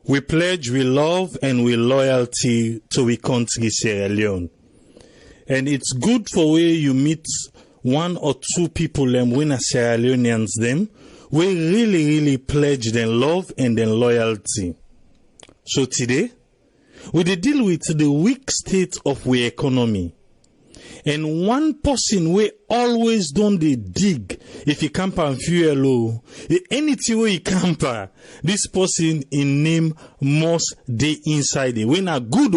We pledge we love and we loyalty to we country Sierra Leone. And it's good for where you meet one or two people them when a Sierra Leoneans them, we really pledge them love and then loyalty. So today, we deal with the weak state of we economy. And one person we always don't dig if he camp and fuel anything where he camper, this person in name must dey inside it. When a good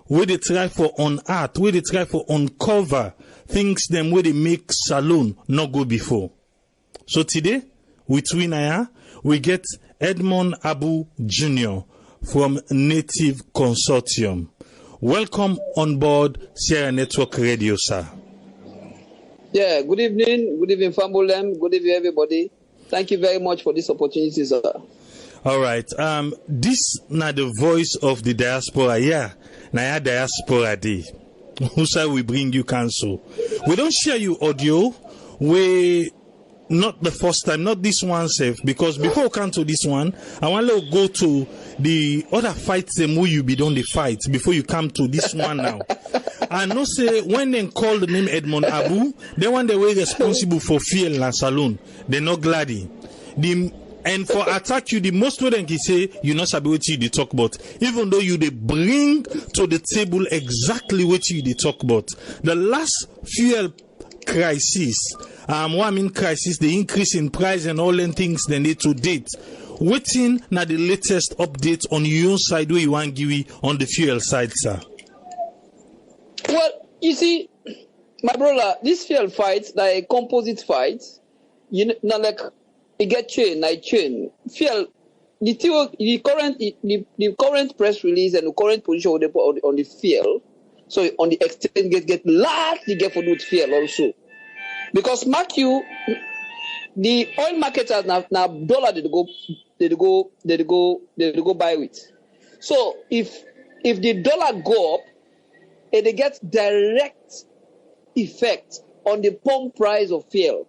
where they try for unearth, where they try for uncover things them where they make saloon not go before. So today, with Winaya, we get Edmond Abu Jr. from Native Consortium. Welcome on board Sierra Network Radio, sir. Yeah, good evening, Fambolem, good evening, everybody. Thank you very much for this opportunity, sir. All right. This now the voice of the diaspora. Yeah, now diaspora day. Who say we bring you counsel? We don't share you audio. We not the first time, not this one safe, because before we come to this one, I want to go to the other fights them who you be done the fight before you come to this one now. I know say when they call the name Edmond Abu, they want the way responsible for Fiel and Saloon. They're not glady. And for attack you, the most way they can say you not sabi what you they talk about. Even though you they bring to the table exactly what you they talk about. The last fuel crisis, crisis, the increase in price and all them things they need to date. Waiting now the latest update on your side where you want to give on the fuel side, sir. Well, you see, my brother, this fuel fight, like composite fight, you know, not like it get chain, like chain. Fuel, the current press release and the current position on the fuel, so on the exchange get largely get for with fuel also. Because mark you, the oil marketers now dollar they go buy with. So if the dollar go up, it gets direct effect on the pump price of fuel.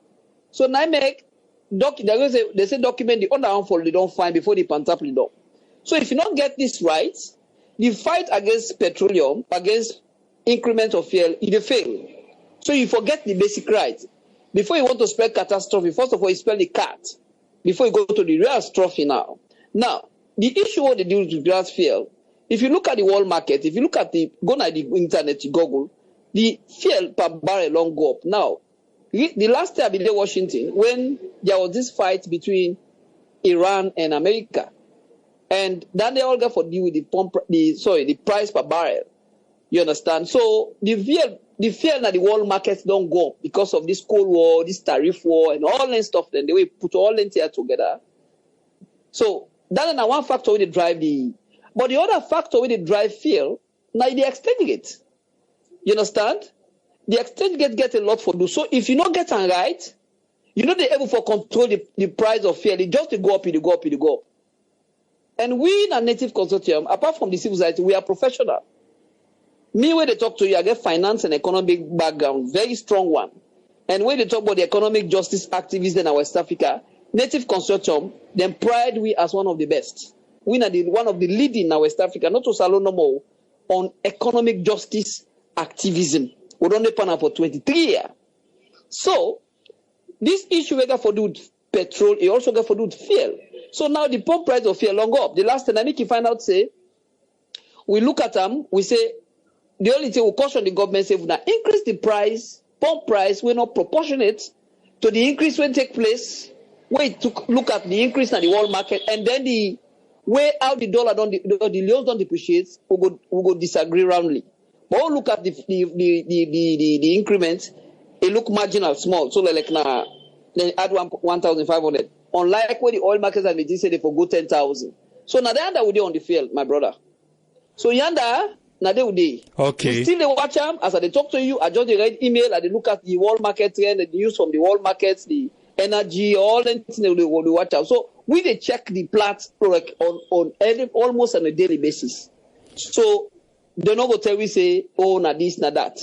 So now they say document the other one they don't find before they pantap it up. So if you don't get this right, the fight against petroleum, against increment of fuel, it fail. So you forget the basic right. Before you want to spell catastrophe, first of all, you spell the cat. Before you go to the real trophy now. Now, the issue what they do with gas fuel, if you look at the world market, if you look at go on the internet, to Google, the fuel per barrel long go up. Now, the last time I been in Washington, when there was this fight between Iran and America, and then they all got for deal with the price per barrel. You understand? So the fuel na the world markets don't go up because of this Cold War, this tariff war, and all that stuff. Then they will put all that here together. So that is one factor where they drive but the other factor where they drive fuel, now they extend it. You understand? The exchange get a lot for do. So if you not get it right, you know they're able to control the price of fuel. It just go up, it go up, it go up. And we in a Native Consortium, apart from the civil society, we are professional. Me, when they talk to you, I get finance and economic background, very strong one. And when they talk about the economic justice activists in West Africa, Native Consortium, then pride we as one of the best. We are one of the leading in West Africa, not to salon no more, on economic justice activism. We don't depend for 23 years. So, this issue we got for do petrol, it also got for do fuel. So now the pump price of fuel long up. The last time I make you find out, say, we look at them, we say, the only thing we caution the government say, now increase the price, pump price, we're not proportionate to the increase when take place. Wait to look at the increase in the world market, and then the way out the dollar the leons don't depreciate, we go disagree roundly. But we look at the increment, it look marginal, small. So like now, then add 1,500. Unlike where the oil markets have been say they for go 10,000. So now they are with you on the field, my brother. So yanda. Okay. Still they watch them as I talk to you. I just read email. I look at the world market trend, the news from the world markets, the energy, all that things they watch out. So we check the plots like on almost on a daily basis. So they're not gonna tell we say, oh, na this, na that.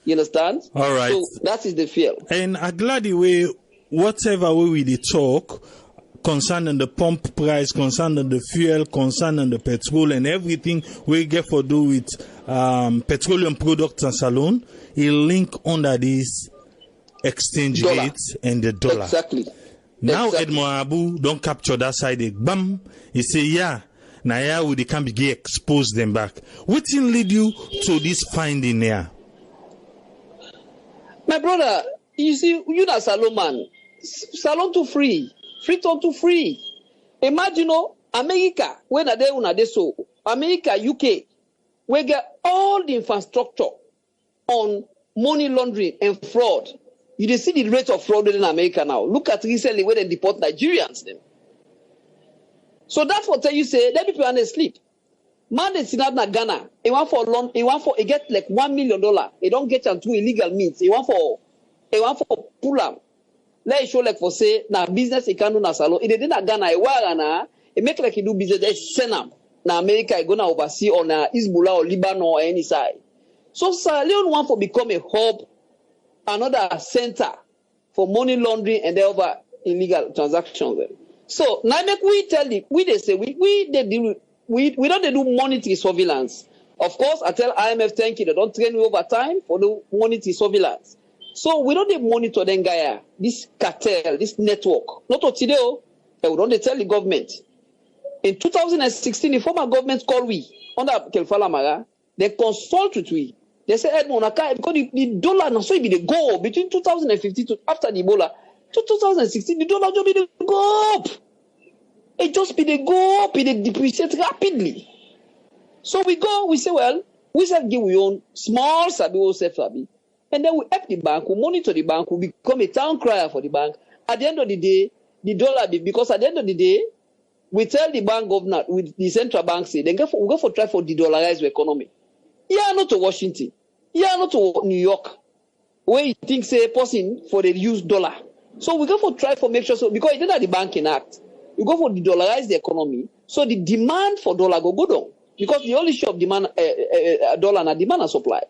You understand? All right. So that is the field. And I'm glad the way whatever way we talk. concerning the pump price, concerning the fuel, concerning the petrol and everything we get for do with petroleum products and salon, it link under this exchange rates and the dollar. Exactly. Now Edmond Abu don't capture that side. Bam, he say yeah. Now yeah, we can be expose them back. What thing lead you to this finding here? My brother, you see, you na salon man. Salon to free to free. Imagine, America, when are they so? America, UK, we get all the infrastructure on money laundering and fraud. You see the rate of fraud in America now. Look at recently when they deport Nigerians. Them. So that's what you say. Let people asleep. Man, they sit out in Ghana. He want for loan. He get like $1 million. He don't get them through illegal means. He want for pull up. Let show like for say na business he can do na salon. He did na Ghana. He na. He make like he do business. They send him na America. He go na oversee or na Hezbollah or Lebanon or any side. So Leone want to become a hub, another center for money laundering and the other illegal transactions. So now make we tell the they say we don't do monetary surveillance. Of course, I tell IMF thank you. They don't train me over time for the monetary surveillance. So we don't monitor them Gaia, this cartel, this network. Not of today, we don't tell the government. In 2016, the former government called we under Kelfala Mara, they consult with we. They say Edmond, because the dollar now so it be the go between 2015 to after the Ebola, to 2016, the dollar just be the go up. It just be the go up, it depreciate rapidly. So we go, we say, well, we shall give we own small sabi or self sabi. And then we help the bank, we monitor the bank, we become a town crier for the bank. At the end of the day, the dollar, because at the end of the day, we tell the bank governor, with the central bank say, then we go for try for de-dollarize the economy. Yeah, not to Washington. Yeah, not to New York. Where you think say person for the use dollar. So we go for try for make sure so because it did not the banking act. You go for de-dollarize the economy. So the demand for dollar go down. Because the only issue of demand dollar na demand and supply.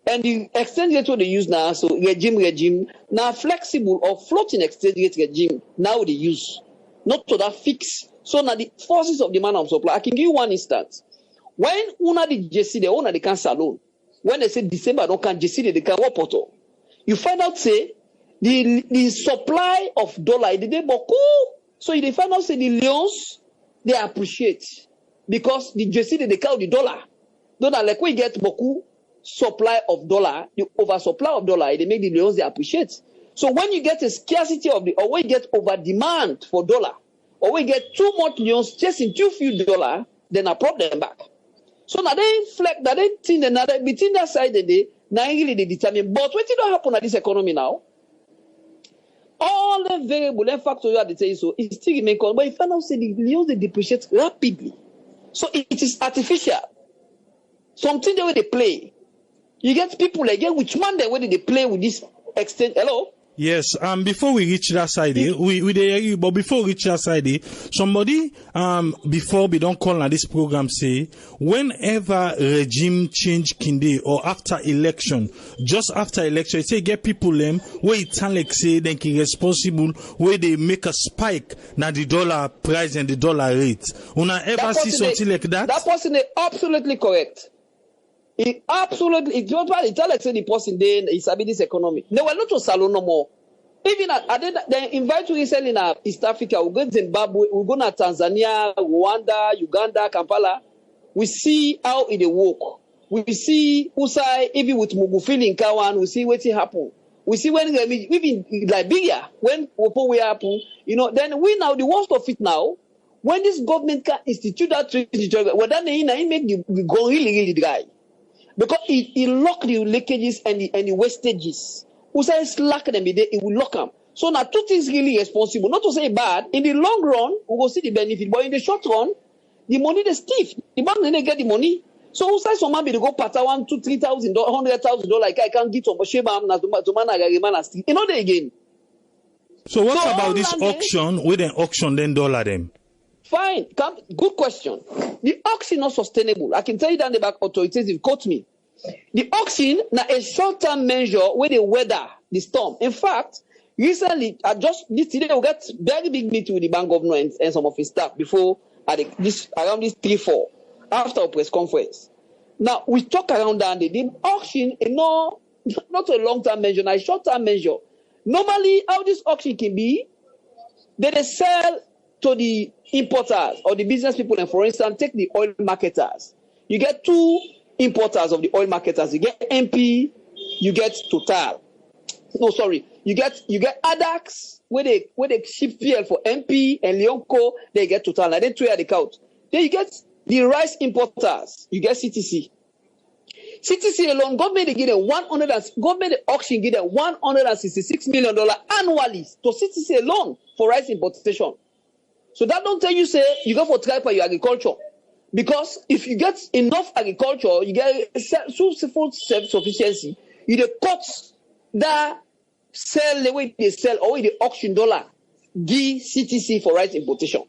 And the exchange rate what they use now, so regime, now flexible or floating exchange rate regime, now they use. Not to that fix. So now the forces of demand and supply. I can give you one instance. When una the JC, the owner they can salon. When they say December don't can JC, they can work portal. You find out say the supply of dollar they beaucoup. So you find out say the Leons they appreciate because the JC they count the dollar. Dollar like we get beaucoup supply of dollar, the oversupply of dollar, they make the Leons they appreciate. So when you get a scarcity of the, or when you get over demand for dollar, or when you get too much Leons chasing too few dollar, then I brought them back. So now they flex, that they think another between that side and they now really they determine. But what don't happen at this economy now? All the variable and factors that they say so it still remain common. But if I now say the Leons they depreciate rapidly, so it is artificial. Something the way they play. You get people again, which man the way they play with this extent. Hello. Yes, before we reach that side, but before we reach that side, somebody, before we don't call on this program say, whenever regime change kinde or after election, just after election, say get people them, where it like say, then can responsible, where they make a spike, now the dollar price and the dollar rate. Una ever see something like that? That person is absolutely correct. It absolutely, it's not what it tell like say the person then is about this economy. No, we're not to salon no more. Even they invite you recently in East Africa, we go to Zimbabwe, we go to Tanzania, Rwanda, Uganda, Kampala. We see how it work. We see Usai, even with Mugufili in Kawan, we see what happen. We see when even in Liberia, when we happen, then we now, the worst of it now, when this government can institute that treaty, well, then they make the go really dry. Because it lock the leakages and the wastages. Who says slack them, it will lock them. So now two things really responsible. Not to say bad. In the long run, we will see the benefit. But in the short run, the money is stiff. The bank didn't get the money. So who says someone be to go pata $1,000, $2,000, $3,000, $100,000 like I can't get on Sheba to man you know they again. So what about this auction? With an auction then dollar them? Fine. Good question. The auction is not sustainable. I can tell you that the back authoritative quote me. The auction is a short-term measure where they weather the storm. In fact, Recently, today we got very big meeting with the bank governor and some of his staff before around this 3-4 after a press conference. Now we talk around that they did auction, not a long-term measure, a short-term measure. Normally, how this auction can be, they sell to the importers or the business people, and for instance, take the oil marketers. You get two importers of the oil marketers. You get MP, you get Total. No, sorry. You get ADAX, where they ship fuel for MP and Leone, they get Total. And then two at the count. Then you get the rice importers. You get CTC. CTC alone, government they give them government auction give them $166 million annually to CTC alone for rice importation. So that don't tell you say you go for try for your agriculture. Because if you get enough agriculture, you get food self-sufficiency, you the cut that sell the way they sell or the auction dollar, give CTC for rice importation.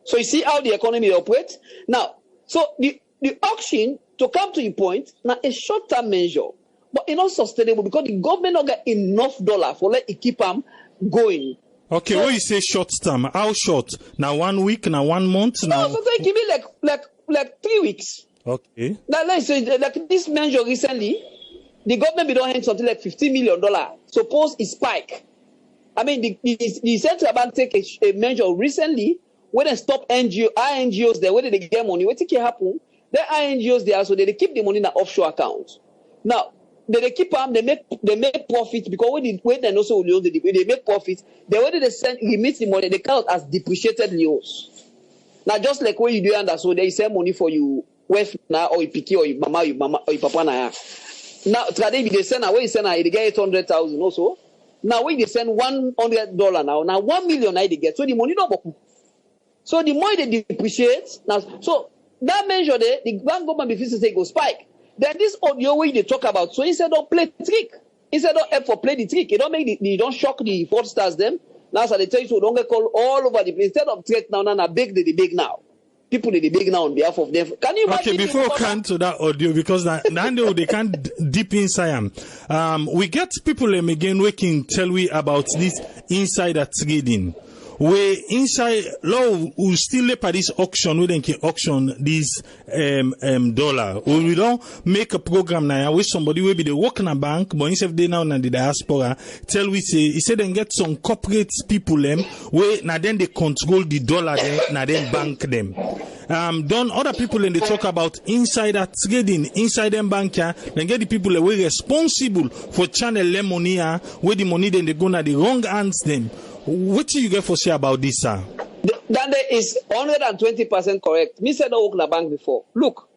So you see how the economy operates? Now, so the auction, to come to your point, now a short-term measure, but it's not sustainable because the government don't get enough dollar for let it keep them going. Okay, so, what you say short term? How short? Now 1 week? Now 1 month? Now no, so they give me like 3 weeks. Okay. Now let's say like this measure recently, the government be don't hand something like $50 million. Suppose it spike. I mean the central bank take a measure recently when they stop INGOs there, where they get money, what can happen? The INGOs there, so they keep the money in an offshore account. Now they keep them, they make profit because when they also Leone, they make profit. The way they remit the money, they count as depreciated Leos. Now just like when you do under, so they send money for you wife now or you picky or your mama or your papa now. Now today they send away, they get 800,000 also. Now when they send $100 now 1 million they get. So the money don't go. So the more they depreciate now, so that measure there, the bank government before say go spike. Then this audio way they talk about, so instead of play the trick, instead of help for play the trick, you don't make you don't shock the fraudsters them. Now so they tell you so don't get called all over the place. Instead of threat now big they big now. People they big now on behalf of them. Can you imagine? Okay, before we come to that audio, because they can't deep inside we get people again we can tell we about this insider trading. Where inside law we still let this auction, we can auction this dollar. We don't make a program now where somebody will be the work in a bank, but instead they now in the diaspora tell we say he said then get some corporate people where now then they control the dollar now then bank them. Don't other people and they talk about insider trading, inside them banker, then get the people who are responsible for channel them money where the money then they go na the wrong hands them. What do you get for say about this, sir? That is 120% correct. Me said I work in a bank before. Look,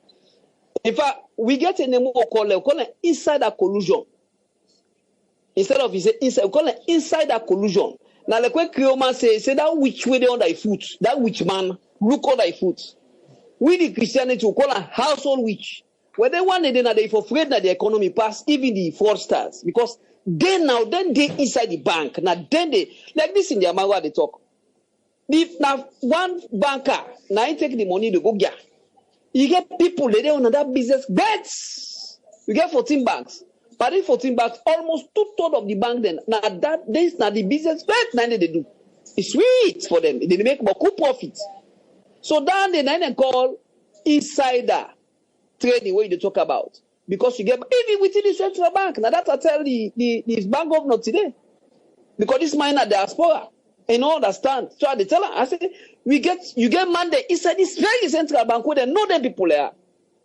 in fact, we get a name we call it insider collusion. Instead of inside, we call it insider collusion. Now, like when Creoman say that witch way they on thy foot, that witch man look on thy foot. We the Christianity we call a household witch. Where they want they for afraid that the economy pass even the fraudsters because. Then they inside the bank. Now then they like this in the Amawa they talk. If now one banker now he take the money to go get. You get people they on that business bets. You get 14 banks. But in 14 banks, almost 2/3 of the bank then now that this now the business bet now they do. It's sweet for them. They make more good profit. So then they call insider trading what they talk about. Because you get even within the central bank. Now that I tell the bank governor today. Because this man at Diaspora. And all understand. So I tell her, I say, you get mandate inside this very central bank where they know them people there.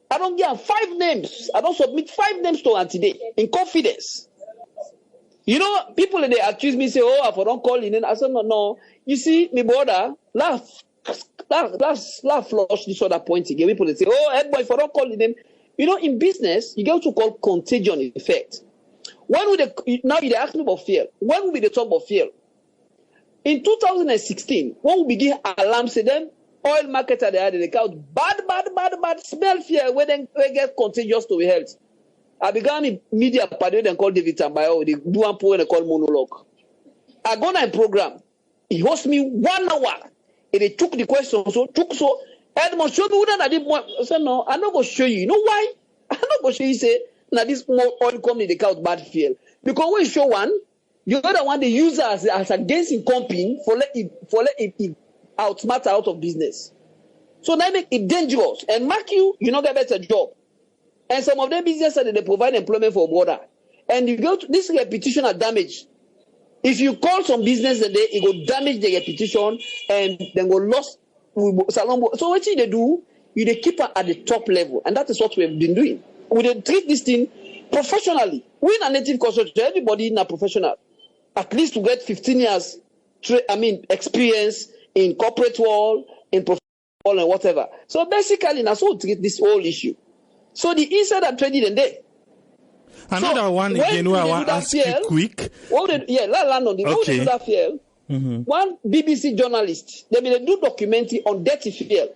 I don't give 5 names. I don't submit 5 names to her today in confidence. You know, people they accuse me say, oh, if I don't call in, I said no. You see, my brother, laugh flush this other point again. People they say, oh, Edmond, if I don't call in. You know, in business, you get what you call contagion effect. Now you ask me about fear. When will be the talk about fear? In 2016, when we begin alarm, say them oil marketer they count bad smell fear when they get contagious to health. I began in media party then call David Tambayo, they do one poem they call monologue. I go on a program. He host me 1 hour. And they took the question, so Edmond, show me what I did. I said, no, I'm not going to show you. You know why? I'm not going to show you. Say, now this oil company, they count bad fuel. Because when you show one, The other one they use as against in company for let it outsmart out of business. So that make it dangerous. And mark you not get better job. And some of them businesses they provide employment for border. And you go to this repetition are damage. If you call some business and it will damage the reputation and then go lost. So what they do, they keep it at the top level, and that is what we have been doing. We treat this thing professionally. We in a native consortium, everybody in a professional, at least to get 15 years, experience in corporate world, in professional world, and whatever. So basically, that's how we treat this whole issue. So the insider trading and there. Another one again where I want to ask you quick. What would they do that fuel? One BBC journalist, they do documentary on dirty fuel.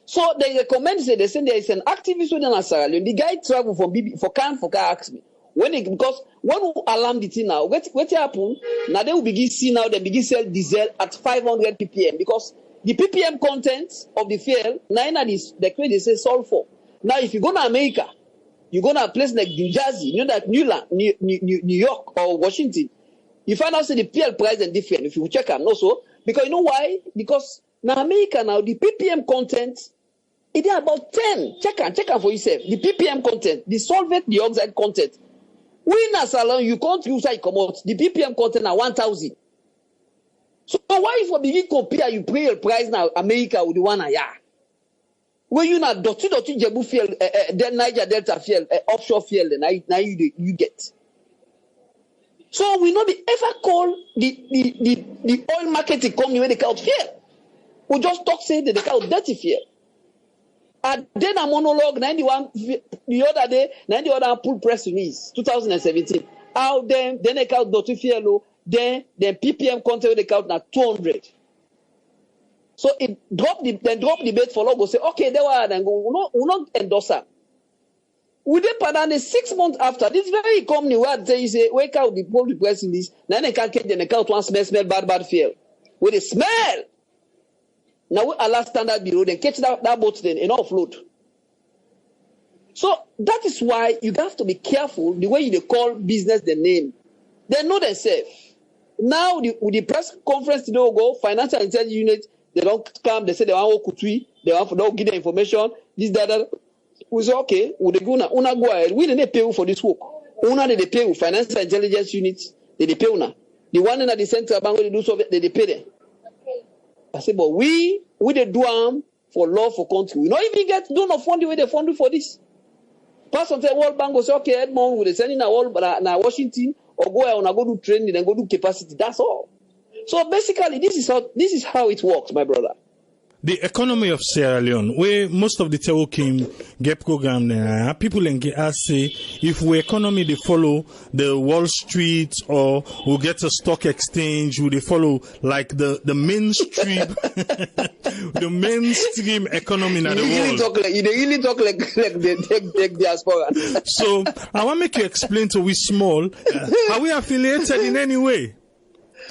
So they recommend, they say there is an activist within Sierra Leone. The guy travel from car ask me. Because when we alarm the thing now, what happen? Now they will begin see now, they begin sell diesel at 500 ppm because the ppm content of the fuel, they say sulfur. Now if you go to America, you go to a place like New Jersey, like New York or Washington, you find out the fuel price is different. If you check them, also because you know why? Because now America now the ppm content it is about 10. Check them for yourself. The ppm content, the solvent dioxide content. We in a salon you can't use it come out. The ppm content are 1,000. So why if we begin compare you pay your price now America with the one here? When you not dotty Jebu fuel, then Niger Delta fuel, offshore fuel, now you get. So we not be ever call the oil marketing company where they count fuel. We just talk say that they count dirty fuel. And then a monologue 91 the other day, 90 other pull press release 2017. How then they count dirty fuel, then ppm content they count now 200. So it drop the debate for logo say okay they were then go we not endorse them. We then pardon 6 months after this very company where they say wake out the pull press release then they can't get the count one smell bad feel with the smell. Now we allow standard bureau then catch that boat then and offload. So that is why you have to be careful the way you call business the name. They know themselves. Now with the press conference today will go financial intelligence unit. They don't come, they say they want to kutui, they want to give the information, this, that. We say, okay, we go ahead. We didn't pay you for this work. They pay you, financial intelligence units, they pay you now. The one in the central bank, they do so, they pay them. I say, but we they do them for law for country. We not even do not fund the way they fund you for this. Pass on the World Bank will say, okay, Edmond, will send in Washington, or go do training and go do capacity. That's all. So basically, this is how it works, my brother. The economy of Sierra Leone, where most of the Tewokim get program there, people say if we economy they follow the Wall Street or we get a stock exchange, will they follow like the mainstream the mainstream economy in the world. You really talk like the diaspora. So I want to make you explain to we small, are we affiliated in any way?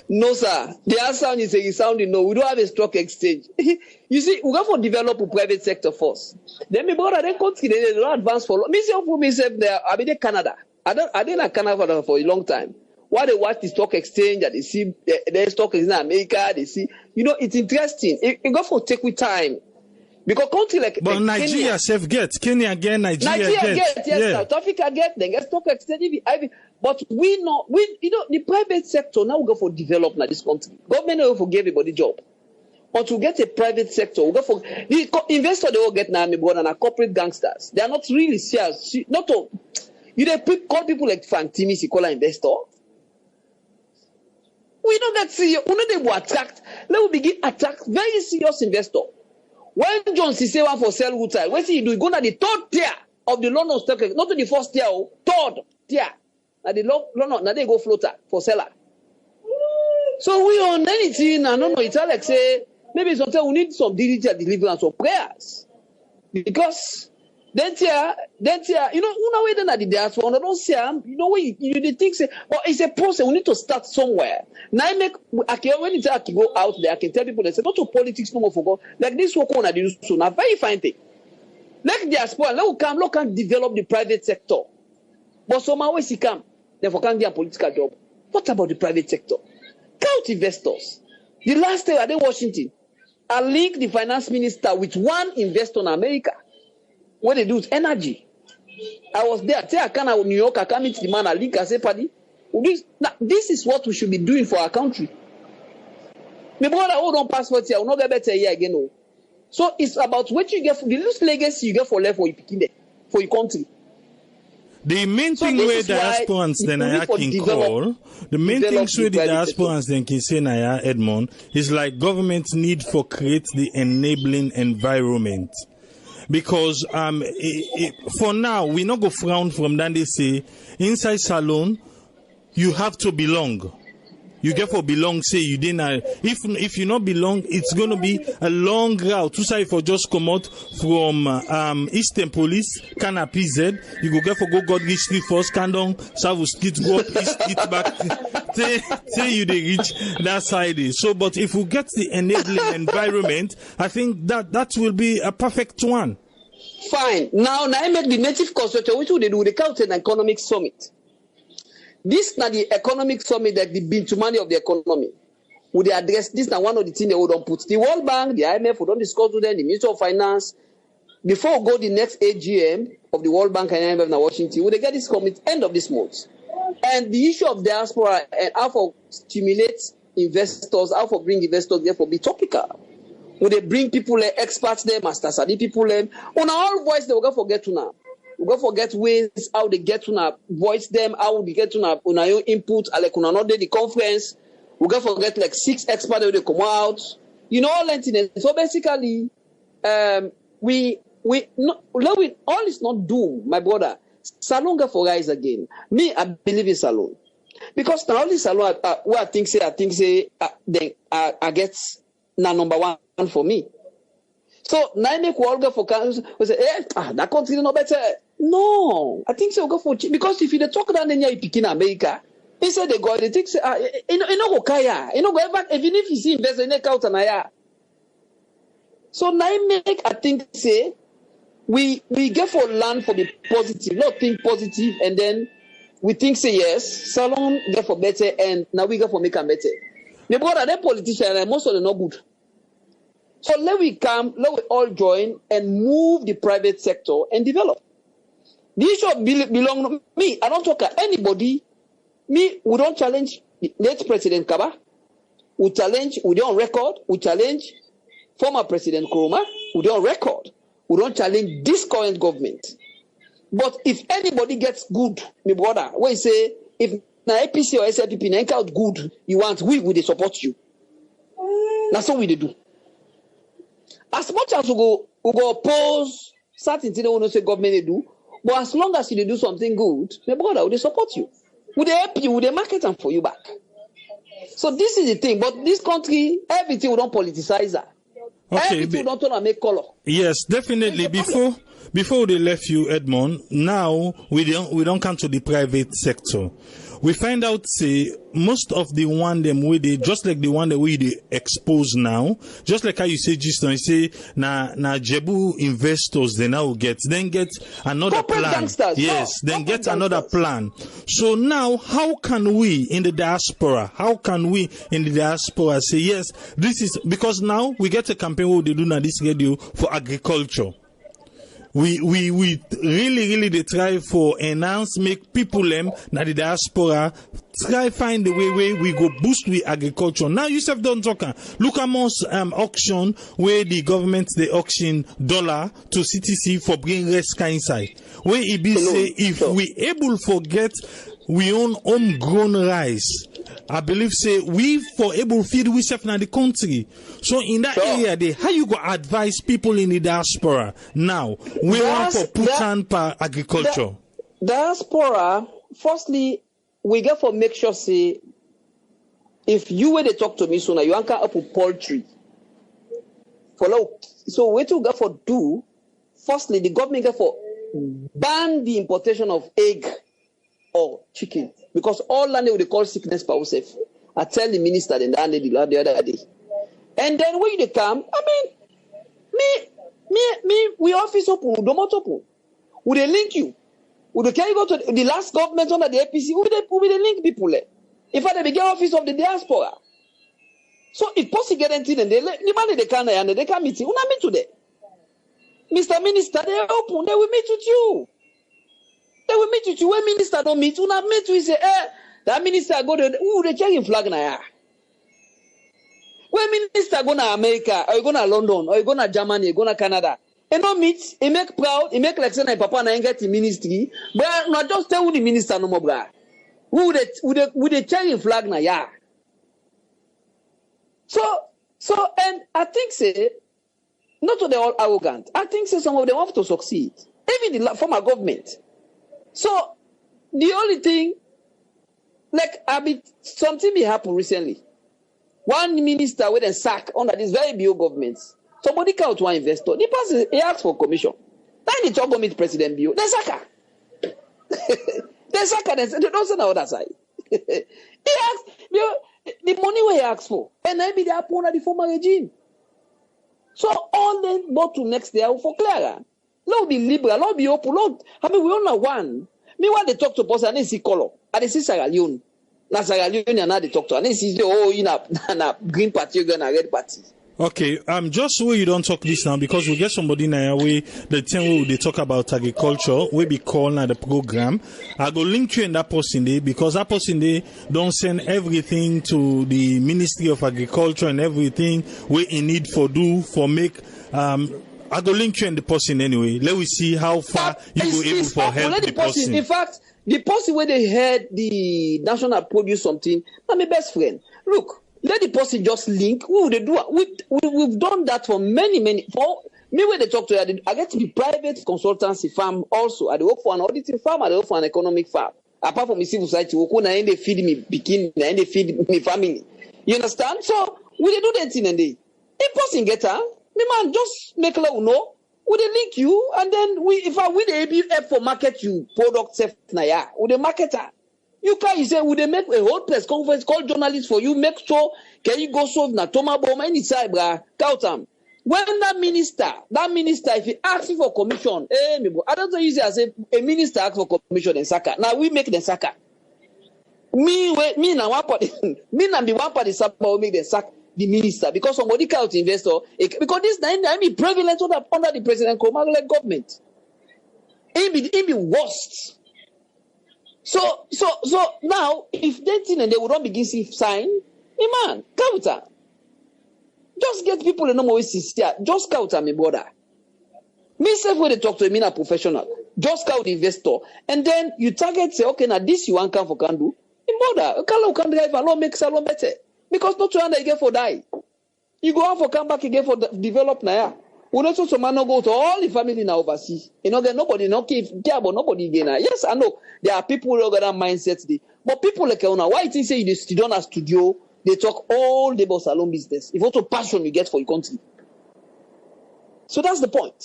No, sir. The answer is sounding no. We don't have a stock exchange. You see, we got to develop a private sector first. Then my brother, they country, they don't advance for long. Myself, there, I mean, Canada. I didn't like Canada for a long time. While they watch the stock exchange, and they see the stock is in America, they see, it's interesting. It got to take with time. Because country like but Nigeria self get, Kenya get, Nigeria get. Yes, South Africa get, then get stock exchange. But the private sector now we go for development this country. Government will give everybody job. Or to get a private sector, we go for the investor they will get now, and corporate gangsters. They are not really serious. Call people like Fantimi, call an investor. We don't get serious. We know they will attract. Let us begin attract very serious investor. When John say one for sell wood side, what he do? He go to the third tier of the London stock exchange, not to the first tier, third tier. Now the London, now they go floater for seller. So we on anything, I don't know, it's like say, maybe sometimes we need some digital deliverance of prayers. Because then tier, way then at the diaspora, I don't see when you think say, but it's a process, we need to start somewhere. Now when it's to go out there, I can tell people they say, not to politics no more for God. Like this work on I do so now, very fine thing. Like diaspora, let can develop the private sector. But somehow when he come, therefore can't get a political job. What about the private sector? Count investors. The last day at Washington, I linked the finance minister with one investor in America. What they do is energy. I was there. I came out New York. I came meet the man. I link. I say, "Paddy, this is what we should be doing for our country." My brother, hold on passport here. I will not get better here again. No. So it's about what you get, the little legacy you get for life for your country. The main thing where diasporans then I can call, the main things where the diasporans then can say Naya Edmond is like government's need for create the enabling environment. Because for now we not go frown from that they say inside salon you have to belong. You get for belong, say you didn't. If you not belong, it's gonna be a long route. To say for just come out from Eastern Police, Kana PZ, you go get for go God reach street first, Kandong, Savu street, go up east back. Say you they reach that side. So, but if we get the enabling environment, I think that will be a perfect one. Fine. Now I make the native consortium. Which would they do? They count an economic summit. This is not the economic summit that the bintumani of the economy. Would they address this? Now one of the things they would don't put the World Bank, the IMF, we don't discuss with them, the Minister of Finance. Before we go the next AGM of the World Bank and IMF in Washington, would they get this commit end of this month? And the issue of diaspora and how to stimulate investors, how to bring investors there for be topical. Would they bring people, experts there, master study people there? On our voice, they will go forget to now. We go forget ways how they get to now voice them, how they get to now on our input, like on another the conference. We go forget like 6 experts that they come out. You know all that. So basically, all is not doomed, my brother. Salon go for rise again. Me, I believe in salon because now only salon. What I think say, then I get now number 1 for me. So now I make all go for countries. We say, that country is no better. No, I think so. Go for because if you talk down then you pick in America, instead they go, they think say, go kaya, go ever even if you see invest in a count and So now I think say we get for land for the positive, not think positive, and then we think say yes, salon get for better, and now we get for make a better. The brother, they politicians, and most of them not good. So let we all join and move the private sector and develop. The issue of belong to me. I don't talk to anybody. Me, we don't challenge the late President Kaba. We don't record. We challenge former President Nkrumah. We don't record. We don't challenge this current government. But if anybody gets good, my brother, when you say, if na APC or SLPP na out good, you want, we will support you. That's what we do. As much as we go oppose certain things they want to say government they do, but as long as you do something good, my brother, will they support you? Will they help you? Will they market them for you back? So this is the thing. But this country, everything we don't politicize that. Okay, everything we don't turn and make color. Yes, definitely. Before they left you, Edmond, now we don't come to the private sector. We find out, say, most of the one them way they just like the one that we they expose now, just like how you say just now, you say na Jebu investors they now get another corporate plan. Gangsters. Yes, No, then get gangsters. another plan. So now how can we in the diaspora say yes, this is because now we get a campaign where they do now this radio for agriculture. We really they try for enhance, make people na the diaspora try find the way we go boost with agriculture. Now you have done talking. Look at most auction where the government they auction dollar to CTC for bring risk inside. Where it be say if we able forget we own homegrown rice. I believe say we for able feed we self in the country. So in that area there, how you go advise people in the diaspora now? We want for put on per agriculture. Diaspora, firstly, we get for make sure say if you were to talk to me sooner, you can't up with poultry. So what you get for do, firstly, the government get for ban the importation of egg or chicken. Because all land they call sickness per yourself. I tell the minister the other day. And then when they come, I mean, we office open, we don't open. Would they link you? Would they carry go to the last government under the APC? Would they link people there? In fact, they get office of the diaspora. So if possible get anything and they can meet you. Una meet today. Mr. Minister, they open, they will meet with you. They will meet with you. When minister don't meet, una meet with say, that minister go to they check flag na ya. When minister go to America, or you go to London, or you go to Germany, or you go to Canada, he no meet, he make proud, he make like say na papa na get in ministry, but not just tell who the minister no more bra. Who they check flag na ya. So, and I think say, not that they're all arrogant. I think say some of them have to succeed, even the former government. So, the only thing, like something may happen recently. One minister with a sack under this very big government. Somebody come to one investor. The person he asked for commission. Then the talk go meet President Bio. They sack her. They sack her. They don't send the other side. He asked the money we asked for, and maybe they are under the former regime. So all the bottlenecks there for clearer. Lord be liberal, Lord be open, Lord. I mean, we all know one. Me want to talk to person, and they see color. And they see Sierra Leone. Now Sierra Leone, and now they talk to. And they see in a green party, and a red party. Okay, just so you don't talk this now, because we get somebody now way the thing where they talk about agriculture, we be calling at the program. I go link you in that person there, because that person there don't send everything to the Ministry of Agriculture and everything we in need for do for make I go link you in the person anyway. Let me see how far you go able for help the person. In fact, the person where they heard the national produce something, I'm my best friend. Look. Let the person just link. We've done that for many. For me, when they talk to you, I get to be private consultancy firm also. I work for an auditing firm. I work for an economic firm. Apart from the civil society, they feed me begin, they feed me family. You understand? So we do that thing and they. If person get her, me man just make let you know. We they link you and then if the ABF for market you product safe na ya, we the marketer. You can't say, would they make a whole press conference, call journalists for you, make sure, can you go solve na Toma Boma any side, brah, count them. When that minister, if he asks for commission, I don't know you say as a minister asks for commission in Saka. Now we make the Saka. Me na one party, me na be one party will make the Saka the minister because somebody count investor, because this I be prevalent under the President Komagole government. It be worst. So now, if they think and they will not begin to sign, man, counter. Just get people in normal way sincere. Just counter me, brother. Me self when they talk to me, a professional. Just count the investor. And then you target, say, okay, now this you want come for can do. In brother, can drive a law make salon better. Because not to you get for die. You go on for come back again for develop now. We also some man no go to all the family now overseas. You know, get nobody no care about nobody again. Yes, I know there are people who got that mindset today. But people like now, why you think say you sit down a studio, they talk all the about salon business. If also passion you get for your country. So that's the point.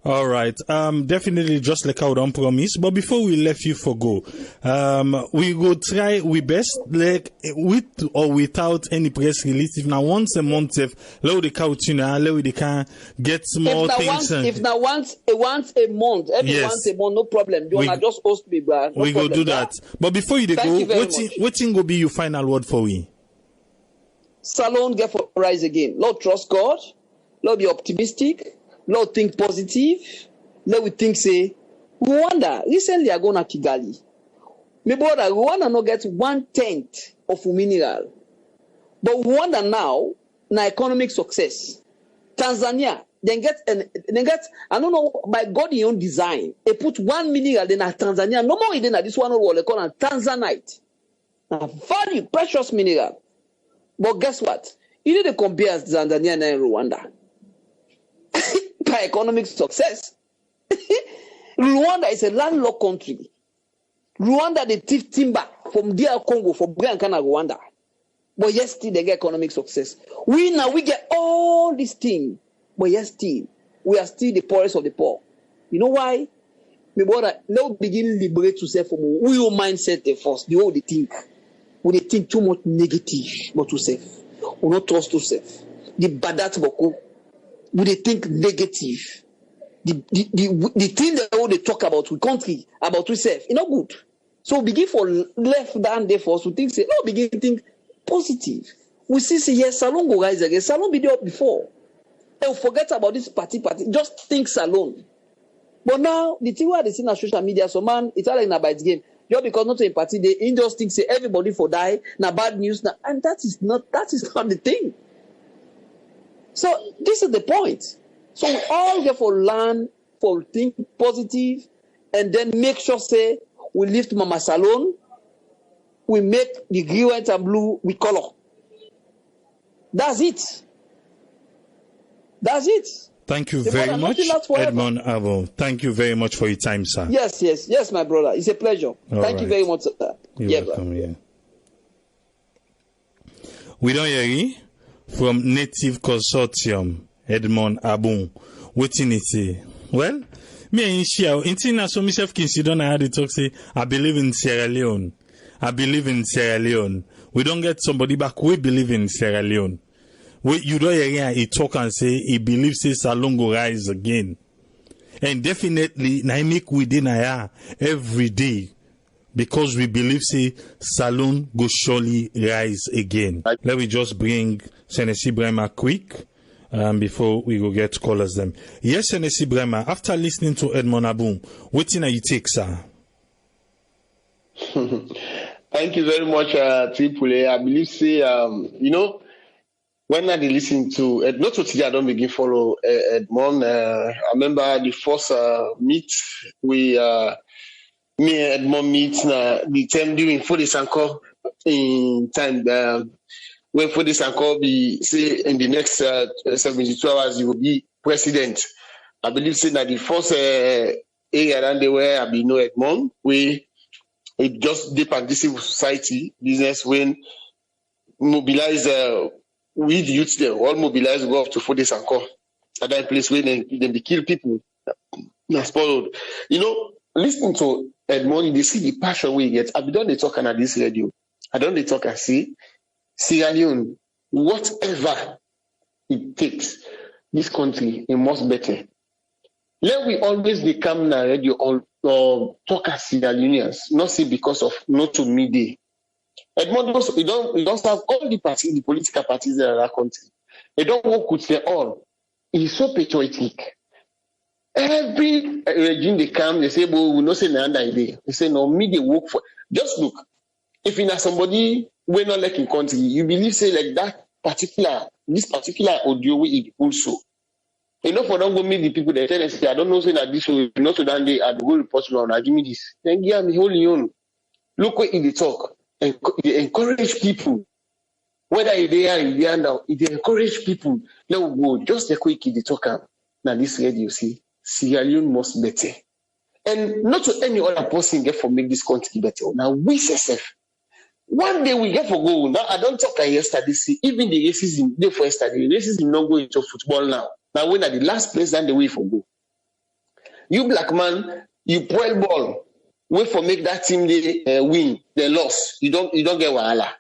All right. Definitely just like I would promise. But before we let you for go, we go try we best like with or without any press release. If now once a month, if let the couch let they can get more things. If now once a month, once a month, no problem. You wanna just host me, bro. We go do that. But before you go, what thing will be your final word for we? Salon get for rise again. Lord trust God. Lord be optimistic. Lord think positive. Let we think say Rwanda. Recently I go to Kigali. My brother, Rwanda no get 1/10 of mineral. But Rwanda now economic success. Tanzania they get I don't know by God in own design. They put 1 mineral then at Tanzania. No more than this one what they call a Tanzanite. A very precious mineral. But guess what? You need to compare Tanzania and Rwanda. By economic success. Rwanda is a landlocked country. Rwanda they thief timber from DR Congo, from Brankana, Rwanda. But yes, still they get economic success. We get all these things. But yes, still, we are still the poorest of the poor. You know why? My brother, let's begin liberate to self from we your mindset first. The way they think. When they think too much negative but to self. We not trust to self. The badat boko. When they think negative, the thing that they talk about we country, about we self, it's not good. So begin for left down there for us to think, say, no, begin to think positive. We see, yes, Salon go rise again. Salon be there before. And forget about this party. Just think Salon. But now, the thing where they see on social media, so man, it's all like a bad game. Just because not a party, they just think, say, everybody for die, na bad news, na, and that is not the thing. So this is the point. So we all get for learn, for think positive, and then make sure, say, we lift Mama Salon, we make the green, white, and blue with color. That's it. That's it. Thank you very much, Edmond Avo. Thank you very much for your time, sir. Yes, my brother. It's a pleasure. Thank you very much, sir. You're welcome, yeah. We don't hear from Native Consortium, Edmond Abun. What in it? Well, me and Shia, international myself consider I had to talk say, I believe in Sierra Leone. I believe in Sierra Leone. We don't get somebody back. We believe in Sierra Leone. You don't hear he talk and say he believes say Salon go rise again. And definitely, I make within every day because we believe say Salon go surely rise again. Let me just bring Senesi Brema quick before we go get callers them. Yes, Senesi Brema, after listening to Edmond Abun, what thing you take, sir? Thank you very much, Tripoli. I believe say when I listen to not today, I don't begin follow Edmond. I remember the first meet me and Edmond meet the time during Fode Sanko in time when Fode Sanko be say in the next 72 hours he will be president. I believe say that the first area around there where I be know Edmond we it just deep and civil society business when mobilize with youth there, all mobilize go up to 4 days and call. At that place where they kill people. That's followed. Listening to Edmond, they see the passion we get. I've done the talk on this radio. I done the talk and see Sierra Leone, whatever it takes, this country, it must better. Let we always become na radio or talk as Sierra Leoneans, not say because of not to media. Edmond also, we don't have all the parties, the political parties in our country. They don't work with them all. He's so patriotic. Every regime they come, they say, well, we not say no idea. They say, no, me they work for. Just look, if you know somebody we're not like in country, you believe say like this particular audio we also. For don't go meet the people that tell us, I don't know say that this will not to that day, I go report to you, give me this. Then give me wholly on. Look what they talk. They encourage people, whether they are in the end now, they encourage people. Let we go, just a quick they talk now this radio, see, Sierra Leone must better. And not to any other person get for make this country better. Now we say, one day we get for go. Now I don't talk like yesterday, see, even the racism, day for yesterday, racism not going into football now. Now when at the last place, then the way for go. You black man, you play ball. Wait for make that team they win, they lost. You don't get wahala.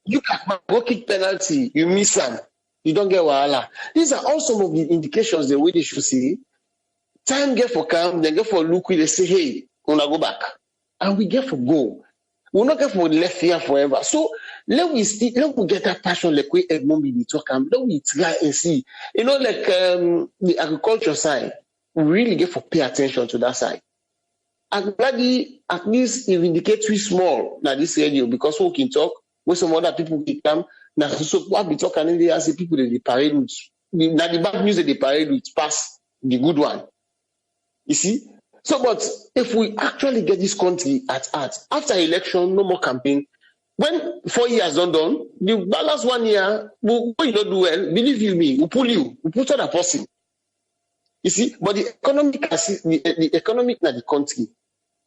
You can go kick penalty, you miss them. You don't get wahala. These are all some of the indications the way they should see. Time get for come, then get for look, they say, hey, we're gonna go back. And we get for go. We're not get for left here forever. So let we get that passion like we Edmond be talk and let we try and see. Like the agriculture side, we really get for pay attention to that side. I'm glad at least it indicates we small na this radio because we can talk with some other people can come. Now so what we talk and they say people they parade with now the bad news they parade with pass the good one. You see? So but if we actually get this country at heart, after election, no more campaign. When 4 years done, the last 1 year, when you don't do well, believe you me, we pull you, we put other person. You see, but the economic na the country.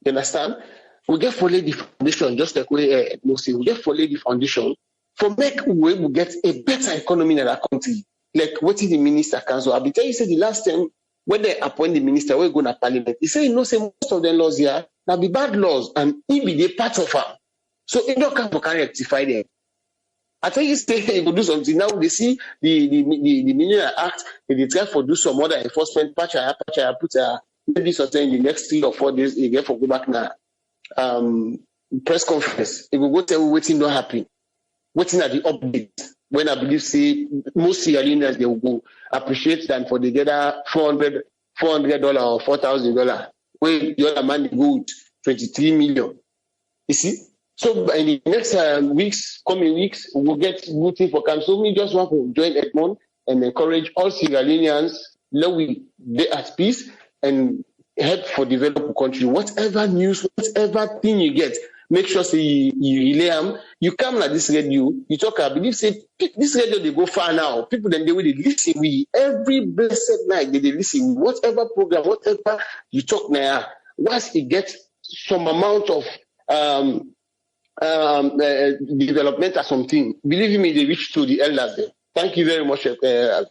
You understand? We get follow the foundation, just like we say, we get follow the foundation for make we will get a better economy in our country. Like what is the minister council? I'll be telling you, say the last time when they appoint the minister, we're going to parliament. He say, say most of the laws here, now be bad laws, and he be the part of them. So it don't come to rectify them. I tell you, say he will do something. Now they see the Mineral Act, they try to do some other enforcement, patch, put maybe something in the next 3 or 4 days, they get for go back now. press conference. It will go tell waiting not happen. Waiting at the update. When I believe say most Sierra Leoneans, they will go appreciate them for the gather $400 or $4,000. When the other man go 23 million. You see? So in the next coming weeks, we'll get good thing for camp. So we just want to join Edmond and encourage all Sierra Leoneans, let we be at peace and help for develop the country. Whatever news, whatever thing you get, make sure say you relay them. You come like this radio, you talk, I believe say this radio they go far now. People then they will listen. We every blessed night they listen. Whatever program, whatever you talk now, once it gets some amount of development or something, believe me, they reach to the elders there. Thank you very much. All right,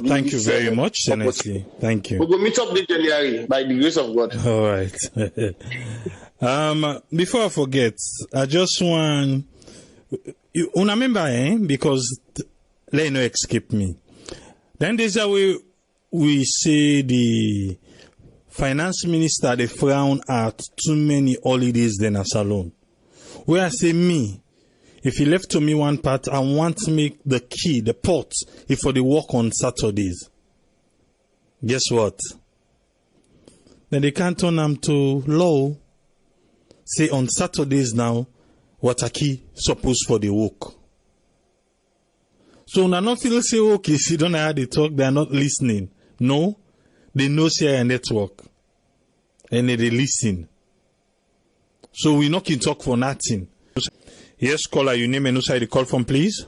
thank you very much, Senesi. Thank you. We will meet up this January by the grace of God. All right. Before I forget, I just want you remember, because Leone escaped me. Then there's a way we say the finance minister they frown at too many holidays than a salon. Where I say me, if he left to me one part, I want to make the key, the pot, if for the work on Saturdays. Guess what? Then they can't turn them to law. Say on Saturdays now, what a key supposed for the work. So now not feel say okay, if you don't know how they talk, they are not listening. No, they know say a network. And they listen. So we not can talk for nothing. Yes, caller, your name and who side the call from, please?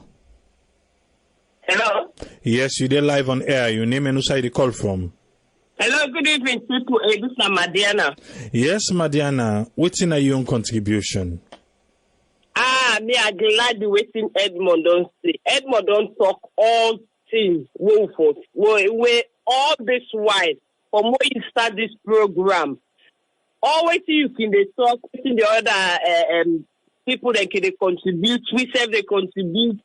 Hello? Yes, you're there live on air. Your name and who side the call from? Hello, good evening, people. This is Madiana. Yes, Madiana. What's in your own contribution? Me, I'm glad the waiting Edmond don't say. Edmond don't talk all things. Where all this while, for more you start this program, always you can they talk with the other people that can they contribute. We say they contribute.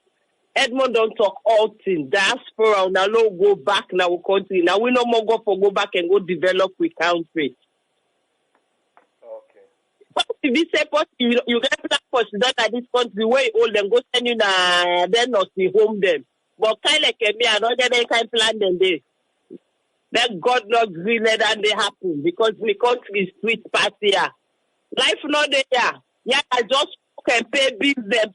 Edmond don't talk all things. Diaspora now go back now country. Now we no more go back and go develop with country. Okay. But if you say you get that person that at this country where you hold them go send you then not see home them. But kind like me, I don't get any kind of plan them there. That God not green let that they happen because the country is sweet past here. Life not there. Yeah, I just can pay bills them.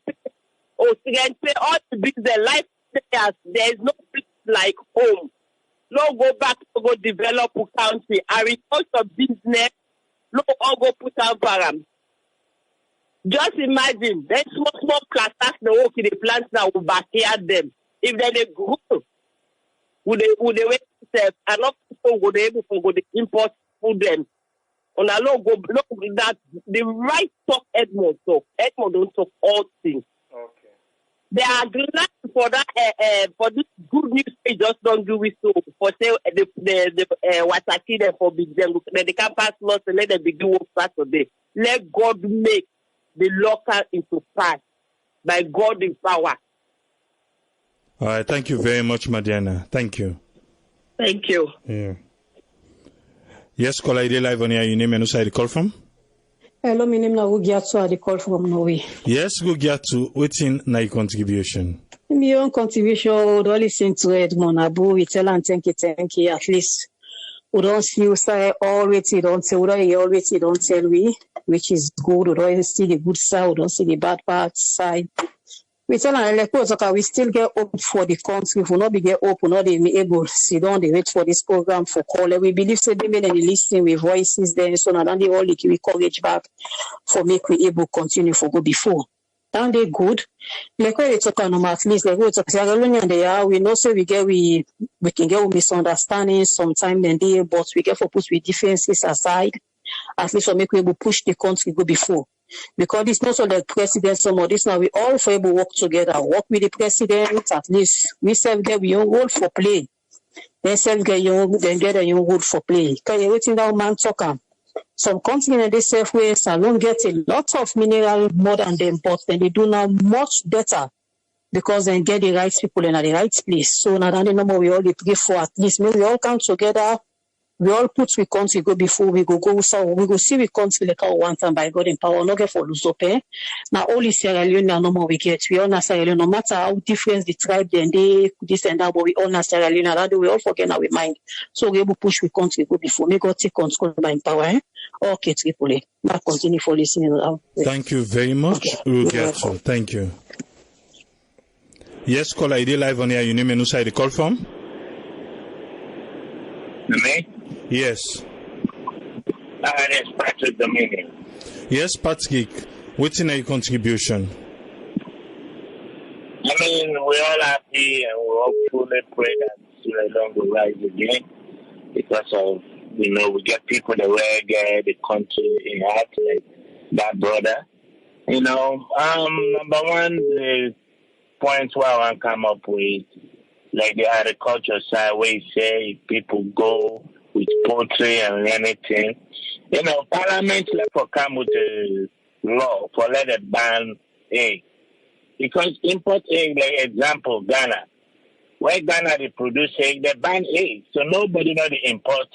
Or you can pay all the bills their life there is no place like home. No go back to go develop a country. A result of business, no all go put out param. Just imagine, there's small clusters the work in the plants now will backyard them. If they grow, would they wait themselves and not people would able to go to import food them. On a low go look that the right talk Edmond talk. Edmond don't talk all things. Okay. They are glad for that for this good news they just don't do it so for say the Wataki them for big them they can't pass laws and let them begin work Saturday. Let God make the local into pass by God in power. All right, thank you very much, Madiana. Thank you. Thank you. Yeah. Yes, caller, you live on here. Your name and who side the call from? Hello, my name is Gugiatu. I call from Norway. Yes, Gugiatu. What's in my contribution? My own contribution, we don't listen to Edmond Abu. We tell and thank you. At least we don't see you say always you don't say always you don't tell we, which is good. We don't see the good side. We don't see the bad part side. We tell and we still get hope for the country. If we not be get hope, we not be able to sit down. They wait for this program for call. We believe say they made any listening with voices there. So now they all we courage back for make we able continue for go before. And they good. Like when they talk on at least like we talk they are. We know say we can get misunderstanding sometime then they, but we get for put with differences aside. At least for make we able push the country go before. Because it's not so like president, some of this now we all for able work together, work with the president, at least we self get we own role for play. Then self get your then get a young role for play. Because everything that man talk some countries in this self way salon get a lot of mineral more than them, but then they do now much better because they get the right people in the right place. So now the number we all pray for at least maybe we all come together We all put we country go before we go so we go see we country like our one time by God in power, not get for lose up. Now only Sierra Leone no more we get. We all na Sierra Leone, no matter how different the tribe then they this and that, but we all na Sierra Leone, that we all forget our mind. So we able push we country go before. May God take control by in power. Okay, Tripoli. Now continue for listening. Thank you very much. Okay. We'll get you. Thank you. Yes, call ID live on here. You name and who side the call from? Me? Yes. That's Patrick Dominion. Yes, Patrick. What's in your contribution? I mean, we're all happy and we hopefully pray that Sierra Leone will rise again because of, we get people that will get the country in heart, like that brother. Number one, the points where I want to come up with, like the agriculture side, where you say people go with poultry and anything. Parliament left for come with a law for let it ban egg. Because import egg, like example, Ghana. Where Ghana they produce egg, they ban egg. So nobody know they import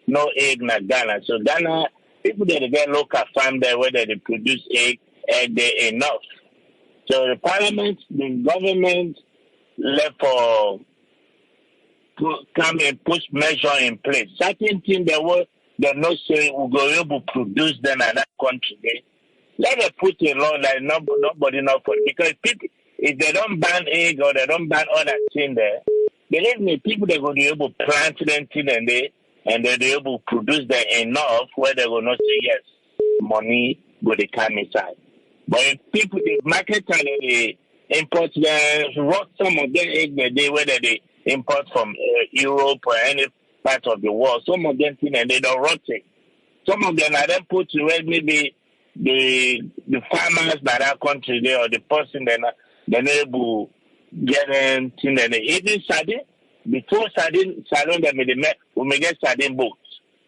no egg in Ghana. So Ghana, people that get local farm there where they produce egg they enough. So the parliament, the government left for come and push measure in place. Certain things they're not saying we go able to produce them in that country. Let them put a law that nobody know for it. Because people, if they don't ban egg or they don't ban other things there, believe me, people they go be able to plant them thing and they're able to produce them enough where they will not say yes, money go they come inside. But if people the market and they import them, rot some of them egg they whether they import from Europe or any part of the world. Some of them think and they don't rot it. Some of them are then put to where maybe the farmers by that country there or the person they're able get them thing and they even sardine. Before sardine we may get sardine boats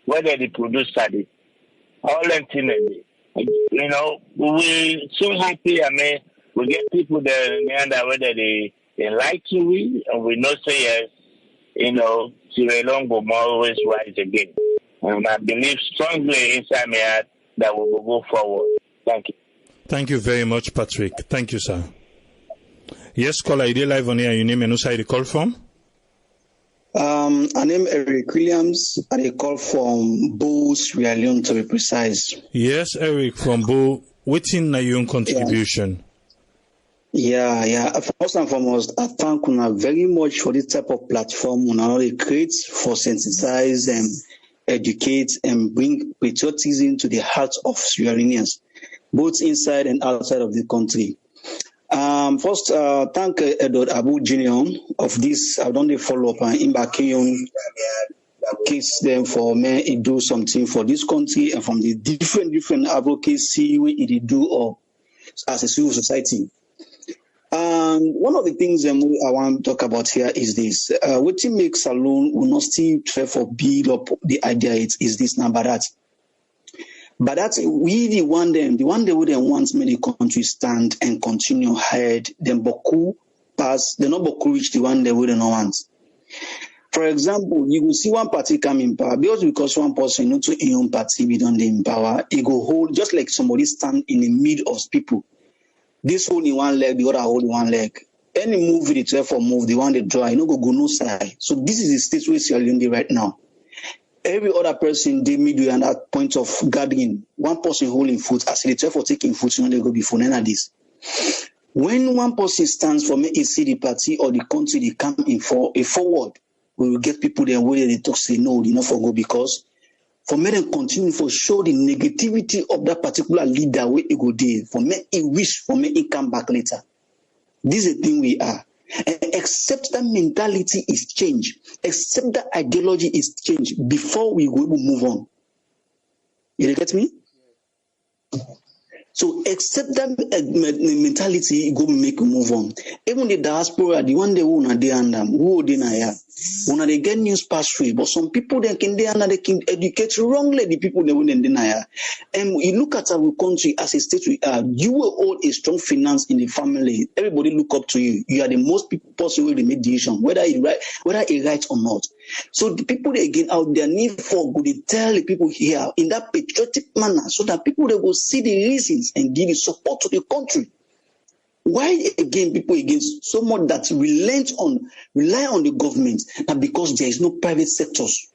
whether they produce sardine. All them thing we're so happy. I mean, we get people there whether they like to win, and we know say yes, Sierra Leone will always rise again. And I believe strongly inside my heart that we will go forward. Thank you. Thank you very much, Patrick. Thank you, sir. Yes, caller ID live on here. Your name and who side you call from? I name Eric Williams. I call from Bo, Sierra Leone to be precise. Yes, Eric from Bo. What's in your contribution? Yeah. First and foremost, I thank you very much for this type of platform. It creates for sensitize and educate and bring patriotism to the hearts of Sierra Leoneans, both inside and outside of the country. First, thank Edward Abu Jr. of this. I've done the follow up in Bakion case them for me do something for this country and from the different advocacy we do or as a civil society. One of the things I want to talk about here is this. What makes alone will not still try for build up the idea is this number that. But that's we the one they wouldn't want many countries stand and continue ahead. Then Boku pass, they not Boku reach the one they wouldn't want. For example, you will see one party come in power because one person not to in own party be done in power. It go hold just like somebody stand in the middle of people. This hold in one leg, the other hold in one leg. Any move the therefore move, the one they draw, go no side. So this is the state where Sierra Leone right now. Every other person they middle and that point of gathering, one person holding foot, as they therefore taking foot, they go before none of this. When one person stands for me, see the party or the country they come in for a forward, we will get people there where they talk say no, they not for go because for me them continue for show the negativity of that particular leader where it go there. For me, it wish for me it come back later. This is the thing we are. And except that mentality is changed, except that ideology is changed before we will move on. You get me? So except that mentality, go make a move on. Even the diaspora, the one they won't they and them, who they na When they get news pass free, but some people they can educate wrongly the people they wouldn't deny. And you look at our country as a state we are, you will hold a strong finance in the family. Everybody look up to you. You are the most people possible to make decision, whether it right or not. So the people they again out there need for good to tell the people here in that patriotic manner so that people they will see the reasons and give the support to the country. Why again people against so much that rely on the government, and because there is no private sectors.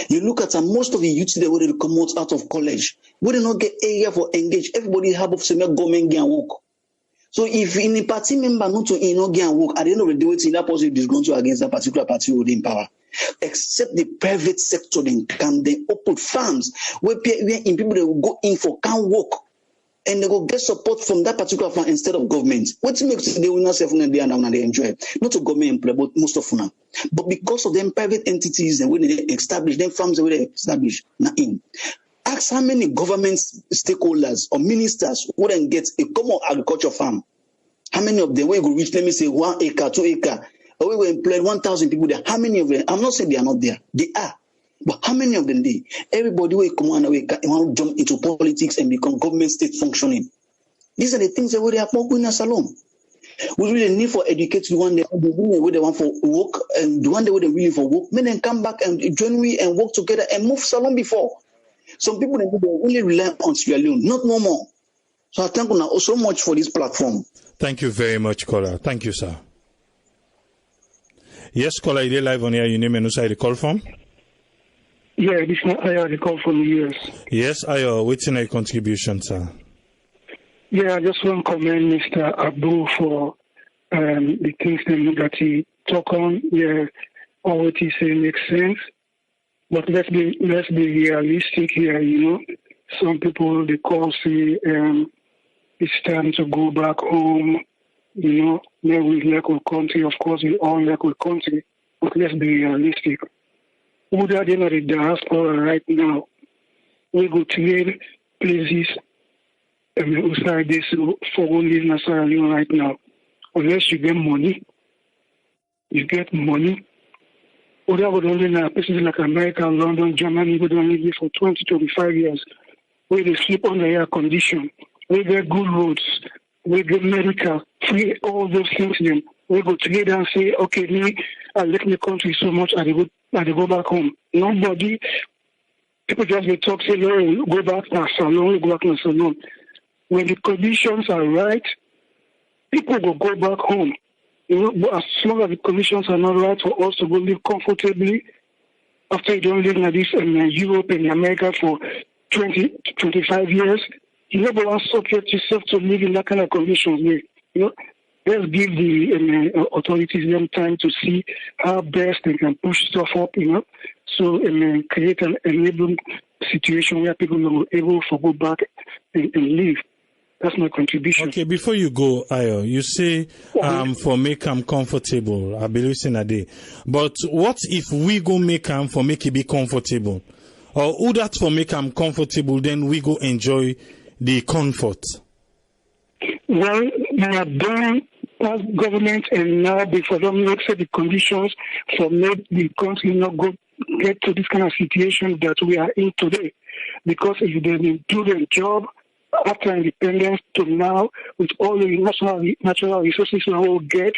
You look at most of the youth they will come out of college, we do not get area for engage. Everybody have of some government and work. So if in a party member not to get and work, at the end of the day, what's in that person is going to against that particular party who in power. Except the private sector then can they open farms where in people they will go in for can work. And they go get support from that particular fund instead of government. What makes the winner self and they enjoy? Not a government employee, but most of them. But because of them private entities and when they establish them farms where they establish now in. Ask how many government stakeholders or ministers wouldn't get a common agriculture farm. How many of them will go reach, let me say 1 acre, 2 acre, or we will employ 1,000 people there. How many of them? I'm not saying they are not there. They are. But how many of them they? Everybody will come on away, want to jump into politics and become government state functioning. These are the things that we have more in salon. We really need for educate the one they want for work and the one they really for work. Men then come back and join we and work together and move salon before. Some people they only rely on Sierra Leone, not no more. So I thank you so much for this platform. Thank you very much, caller. Thank you, sir. Yes, caller, you live on here. You name and who side the call from? Yeah, this is Ayo, the call from the US. Yes, Ayo, what's in your contribution, sir? Yeah, I just want to commend Mr. Abu for the things that he talk on. Yeah, all what he say makes sense. But let's be realistic here, you know. Some people they call say it's time to go back home, you know. Now we like our country, of course we all like our country, but let's be realistic. Who are in the diaspora right now? We go trade places outside this for live in Sierra Leone right now. Unless you get money, Other would only in places like America, London, Germany, would only live for 20, 25 years. Where they sleep under air condition, we get good roads, we get medical, free, all those things. Then we go together and say, okay, I like the country so much, I go back home. Nobody, people just they talk, say, no, go back to salon, go back to salon. When the conditions are right, people will go back home. You know, but as long as the conditions are not right for us to go live comfortably, after you don't live in this in Europe and America for 20, 25 years, you never want to subject yourself to live in that kind of conditions. You know, let's give the authorities them time to see how best they can push stuff up, you know, so create an enabling situation where people will be able to go back and live. That's my contribution. Okay, before you go, Ayo, you say for make them comfortable. I believe in a day. But what if we go make them for make it be comfortable? Or who that for make them comfortable, then we go enjoy the comfort? Well, we have done as government and now before them not set the conditions for make the country not go get to this kind of situation that we are in today. Because if they do their job after independence to now, with all the natural resources we will get,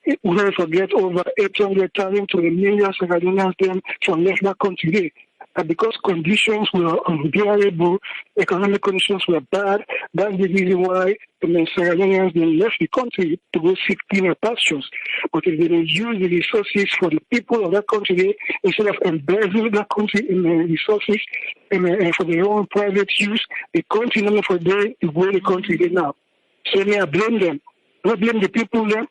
we will forget over 800,000 to a million Sierra Leoneans from left that country today. And because conditions were unbearable, economic conditions were bad, that's the reason why the Sierra Leoneans left the country to go seek greener pastures. But if they don't use the resources for the people of that country, instead of embezzling that country in the resources and for their own private use, they continue for the way the country is now. So I blame them. I blame the people there.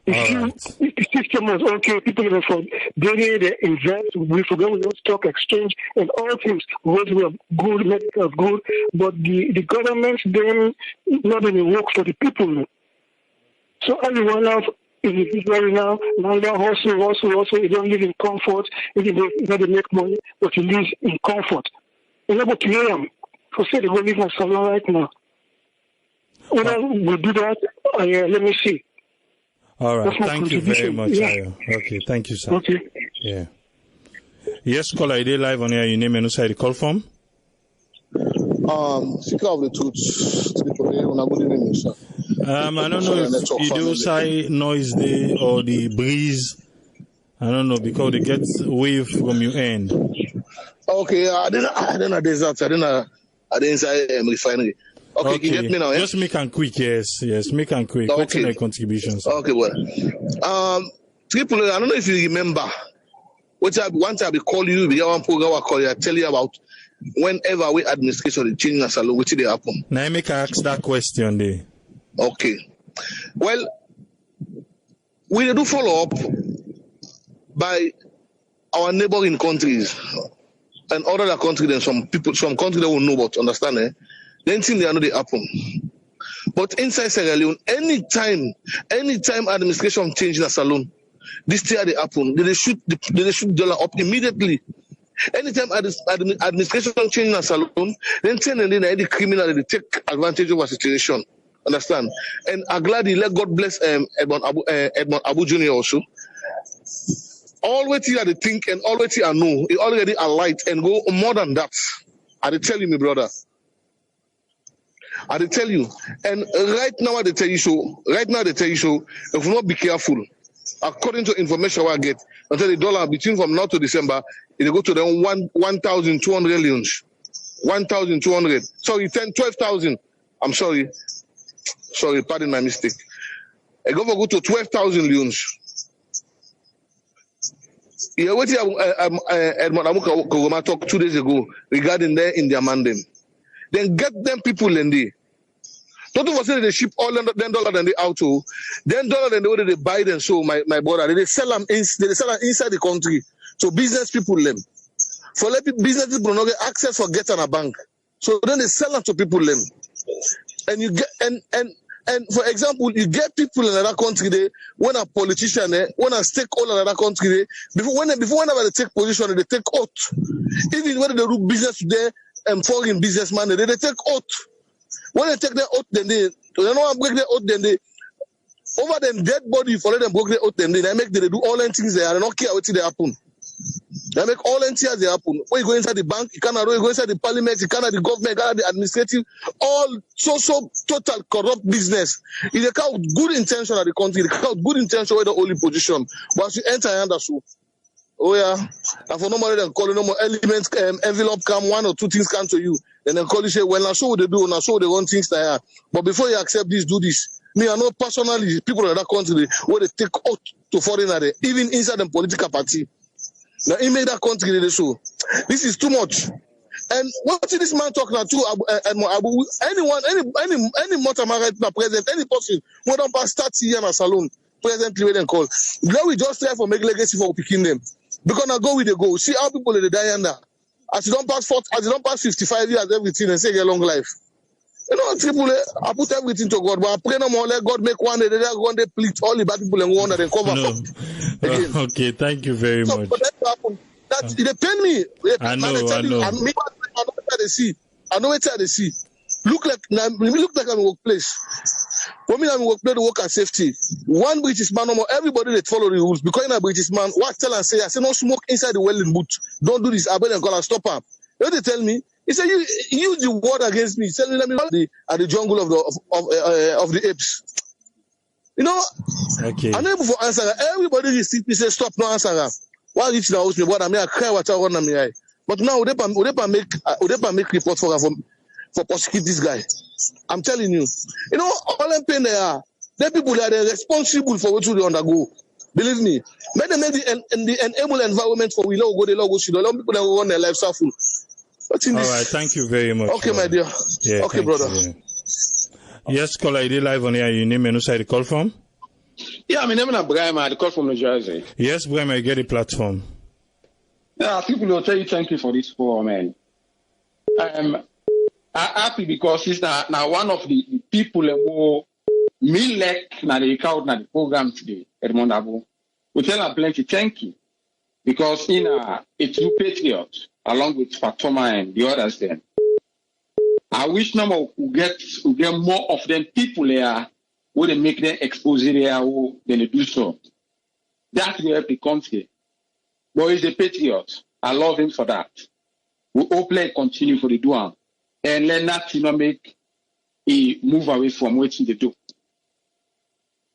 If the system was okay, people were for they invest, we forget we don't stock exchange and all things. Roads were good, medical good, but the government then not only work for the people. So everyone else individually now they also you don't live in comfort, you don't make money, but you live in comfort. You're able to hear them. For say they go live in a salon right now. When we do that, let me see. All right. Thank you very much, Ayo. Okay. Thank you, sir. Okay. Yeah. Yes, caller, you live on here. Your name and who side the call from? Speaker of the truth, good evening, sir. I don't know if you do say noise day or the breeze. I don't know because they get wave from your end. Okay, I didn't desert. I didn't say refinery. Okay, can you get me now? Just make and quick, yes, make and quick. Okay. What's my contributions? Okay, well, Triple, I don't know if you remember. One time I call you, we have one program I call you, I tell you about whenever we administration the change as a law, which they happen. Now I make ask that question there. Okay. Well, we do follow up by our neighboring countries and other countries than some countries that will know about, understand, eh? Then thing they know they happen. But inside Sierra Leone, anytime administration change in a salon, this thing they happen, they shoot dollar up immediately. Anytime administration change in a salon, then the criminal they take advantage of a situation. Understand? And I'm glad let God bless Edmond Abu Jr. also. Always they think and always I know. He already alight and go more than that. I tell you, my brother. I tell you. And right now they tell you so. If we not be careful, according to information I get, until the dollar between from now to December, it go to the 1,200 leons. 1,200. Sorry, 12,000. I'm sorry. Sorry, pardon my mistake. I go to 12,000 leons. Yeah, what Edmond Amuka talked 2 days ago regarding their India mandate. Then get them people in there. Don't say they ship all $10 and they out to $10 and the way they buy them. So my brother, they sell them inside the country. So business people them. For let business people not get access for getting a bank. So then they sell them to people them. And you get and for example, you get people in another country there, when a politician there, when a stakeholder in another country there, whenever they take position, they take oath. Even when they do business there, foreign businessman, they take oath. When they take their oath, then they don't break their oath, then they over them dead body for let them break their oath, then they make they do all them things there. I don't care what they happen. They make all them things they happen. When you go inside the bank, you cannot go inside the parliament, you cannot the government, you cannot the administrative, all so total corrupt business. If they count good intention at the country, they count good intention with the only position. But as you enter under so. Oh yeah, and for no more than calling no more elements, envelope come, 1 or 2 things come to you. Then they call you say, well, now so what they do, now so they want things that are. But before you accept this, do this. Me, I know personally people in that country where they take oath to foreigner, even inside the political party. Now he made that country they show. This is too much. And what did this man talk now to anyone, any mortal man right now, president, any person who don't pass 30 years in a salon, presently when they call. Now we just try for make legacy for picking them. Because now go with the go. See how people they die under. As you don't pass 55 years, everything and say get long life. You know, people, I put everything to God, but I pray no more. Let God make one day, they plead all the bad people and go on and cover up. Okay, thank you very much. But that happen. It pain me. I know. I know what they see. Look like I'm in workplace. For me, I'm in workplace to work at safety. One British man, everybody that follow the rules. Because in a British man, what tell and say, I say no smoke inside the welding boot. Don't do this. I better call and stop him. You know they tell me? He said, you use the word against me. He said, let me at the jungle of the apes. You know, okay. I'm able to answer. Everybody receive me say stop, no answer. Why reach the house me? What I mean, I cry what I want to me. But now, Udepa make report for prosecute this guy. I'm telling you. You know, all them pain they are. The people that are responsible for what they undergo. Believe me. Make them make the enable environment for we go the logo should allow people that will run their life suffer. All right, thank you very much. Okay, my dear. Yeah, okay, brother. Yes, caller, ID live on here. You name and who side the call from? Yeah, my name is Brian. I call from New Jersey. Yes, Brian, I get the platform. Yeah, people will tell you thank you for this forum, man. I'm happy because it's now one of the people who me like na the account na the program today, Edmond Abu. We tell her plenty thank you because in a true patriot along with Fatoma and the others then. I wish no more we get more of them people there where they make them expose area, who then they do so. That's where the country. But he's a patriot. I love him for that. We hopefully continue for the do and let that make a move away from what they do.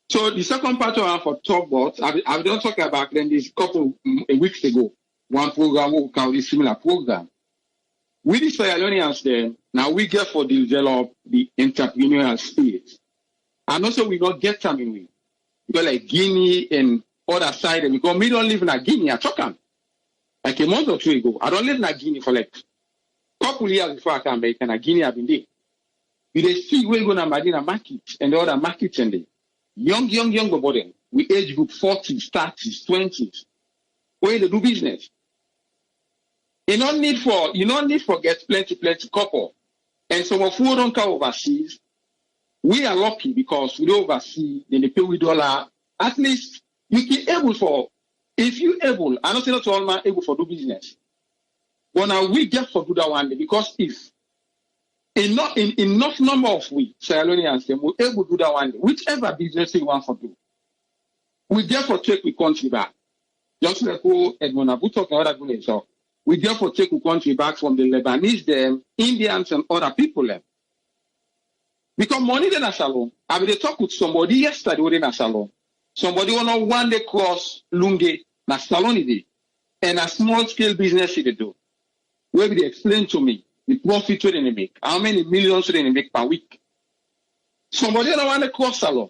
So the second part of for talk about, I've done talk about them this couple weeks ago. One program will call this similar program. With the Sierra Leoneans then, now we get for develop the entrepreneurial spirit. And also we not get them in. Because like Guinea and other side, and because we don't live in Guinea, I talk them. Like a month or two ago, I don't live in Guinea for like a couple years before I come back, and Guinea I've been there. We they see we're going to Medina market and the other markets and they young body. We age group 40s, 30s, 20s. Where they do business. You don't need for get plenty couple. And so if we don't come overseas, we are lucky because we don't oversee, then they pay with $. At least you can able for, if you able, I don't say not all man able for do business. But now we get for do that one day because if enough number of we, Sierra Leoneans, we're able to do that one day, whichever business you want for do. We therefore take the country back. Just like Edmond Abu talking other good so we therefore take the country back from the Lebanese, them, Indians, and other people. Them. Because money in a salon. I mean, they talk with somebody yesterday in a salon. Somebody want one day cross Lunge, na salon it, and a small scale business they do. Where they explain to me the profit they make, how many millions they make per week. Somebody don't want to cross salon.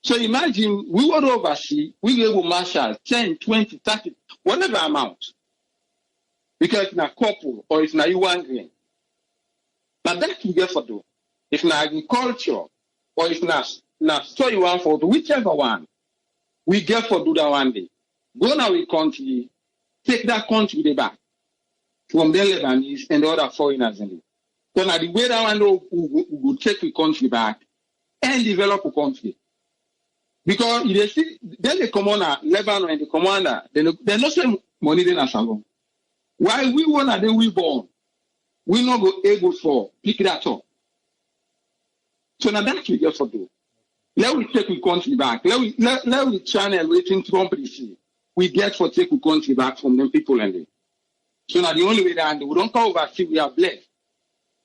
So imagine we were overseas, we were able to marshal 10, 20, 30, whatever amount. Because it's not couple or it's not you one green. Now that we get for do. It's not agriculture or it's not story one for do, whichever one. We get for do that one day. Go now we country, take that country back from the Lebanese and the other foreigners in it. So now the way that one we will take the country back and develop a country. Because they see, then they come on Lebanon and the commander, they no same money than us alone. Why we want then we born, we not go able for pick that up. So now that we get for do. Let we take the country back. Let we channel waiting Trump see. We get for take the country back from them people and them. So now the only way that we don't come overseas, we are blessed.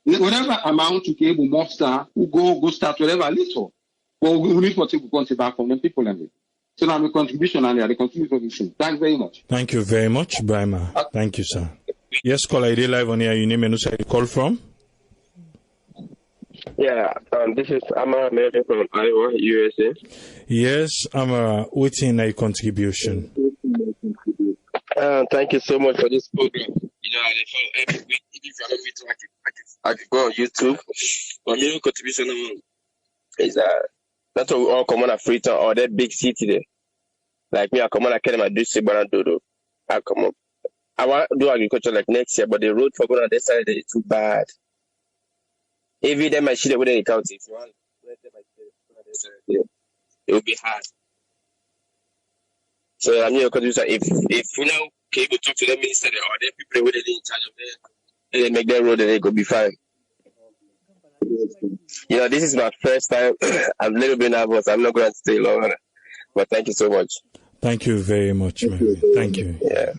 Whatever amount to be able to muster, we go start whatever little. But we need to take the country back from them people and it. So now the contribution and the contribution. Thanks very much. Thank you very much, Brahma. Thank you, sir. Yes, caller, ID live on here. Your name and who you call from? Yeah, this is Amara American from Iowa, USA. Yes, Amara, what's in your contribution? Thank you so much for this program. You know, I follow every week. If you allow me to, I can go on YouTube. My main contribution is that's what we all come on a Freetown or that big city there. Like me, I come on a Kelly, I do Dodo. I come up. I want to do agriculture like next year, but the road for going on this side is too bad. Every day, my shit within the county. If you want, it will be hard. So I'm here because if you know, can you go talk to the minister or the people who are in charge of them, and they make their road and they go be fine. You know, this is my first time. I'm a little bit nervous. I'm not going to stay long, but thank you so much. Thank you very much, man. Thank you. Yeah.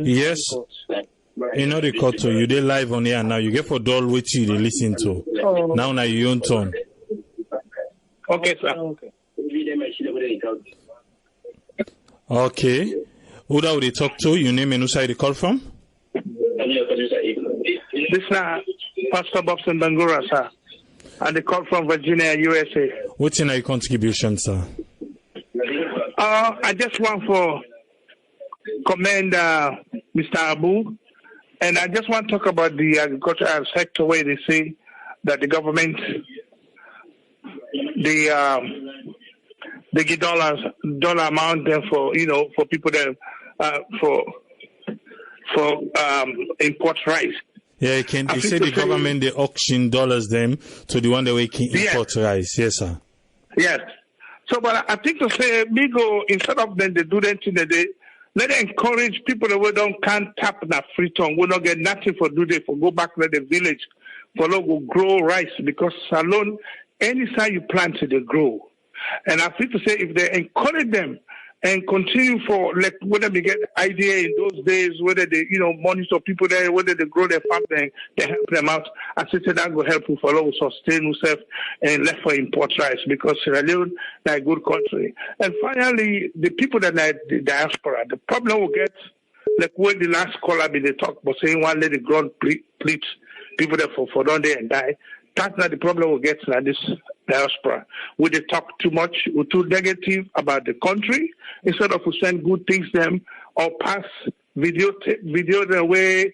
Yes. You know the call to you. They live on here now. You get for doll which you listen to. Now your own turn. Okay, sir. Okay. Who that would they talk to? Your name and who side they call from? This is Pastor Bobson Bangura, sir. And they call from Virginia, USA. What's in your contribution, sir? I just want to commend Mr. Abu. And I just want to talk about the agricultural sector where they say that the government, they give dollar amount there for, you know, for people that, for import rice. Yeah, they say the government, they auction dollars them to the one that we can import rice. Yes, sir. Yes. So, but I think to say, instead of them, they do that thing that they, let them encourage people that we can't tap that free tongue. We don't get nothing for do they for go back to the village for will grow rice because alone, any side you plant, they grow. And I feel to say if they encourage them and continue for like whether they get idea in those days, whether they monitor people there, whether they grow their farm, they help them out. I said that will help you follow sustain yourself and left for import rice because Sierra Leone is a good country. And finally, the people that are the diaspora, the problem will get like when the last caller they talk about saying one let the ground pleats people that for down there and die. That's not the problem we get now, this diaspora. We they talk too much, we're too negative about the country, instead of we send good things them or pass video the way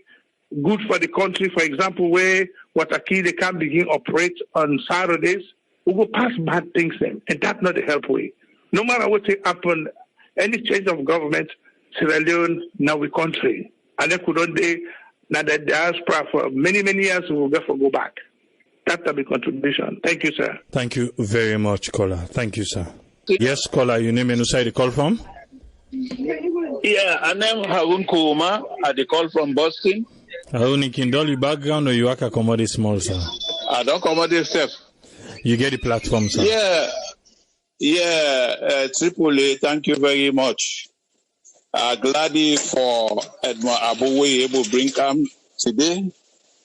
good for the country. For example, where Wataki they can begin operate on Saturdays, we will pass bad things them, and that's not the help way. No matter what happen, any change of government, Sierra Leone now we country, and they couldn't now the diaspora for many years we will go back. That's a big contribution. Thank you, sir. Thank you very much, caller. Thank you, sir. Yes, caller, your name and who side you call from? Yeah, I name Harun Kuruma. I call from Boston. Harun, you can do your background or you work accommodate small, sir? I don't accommodate self. You get the platform, sir. Triple A, thank you very much. Glad for Edmond Abu able to bring him today.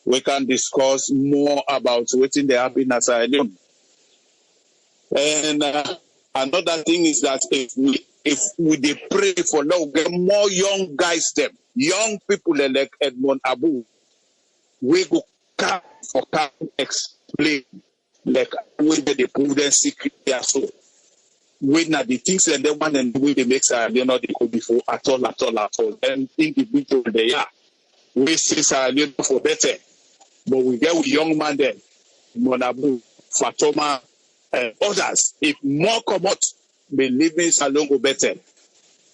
We can discuss more about what they have in Sierra Leone. And another thing is that if we pray for now, get more young guys, young people like Edmond Abu, we go come explain like when they prove their secret there. So when the things and the one and the way they make Sierra Leone they could before at all. And individual they are. We see Sierra Leone for better. But we get with young man there, Monabu, Fatoma, and others. If more come out, believe me, Salon go better.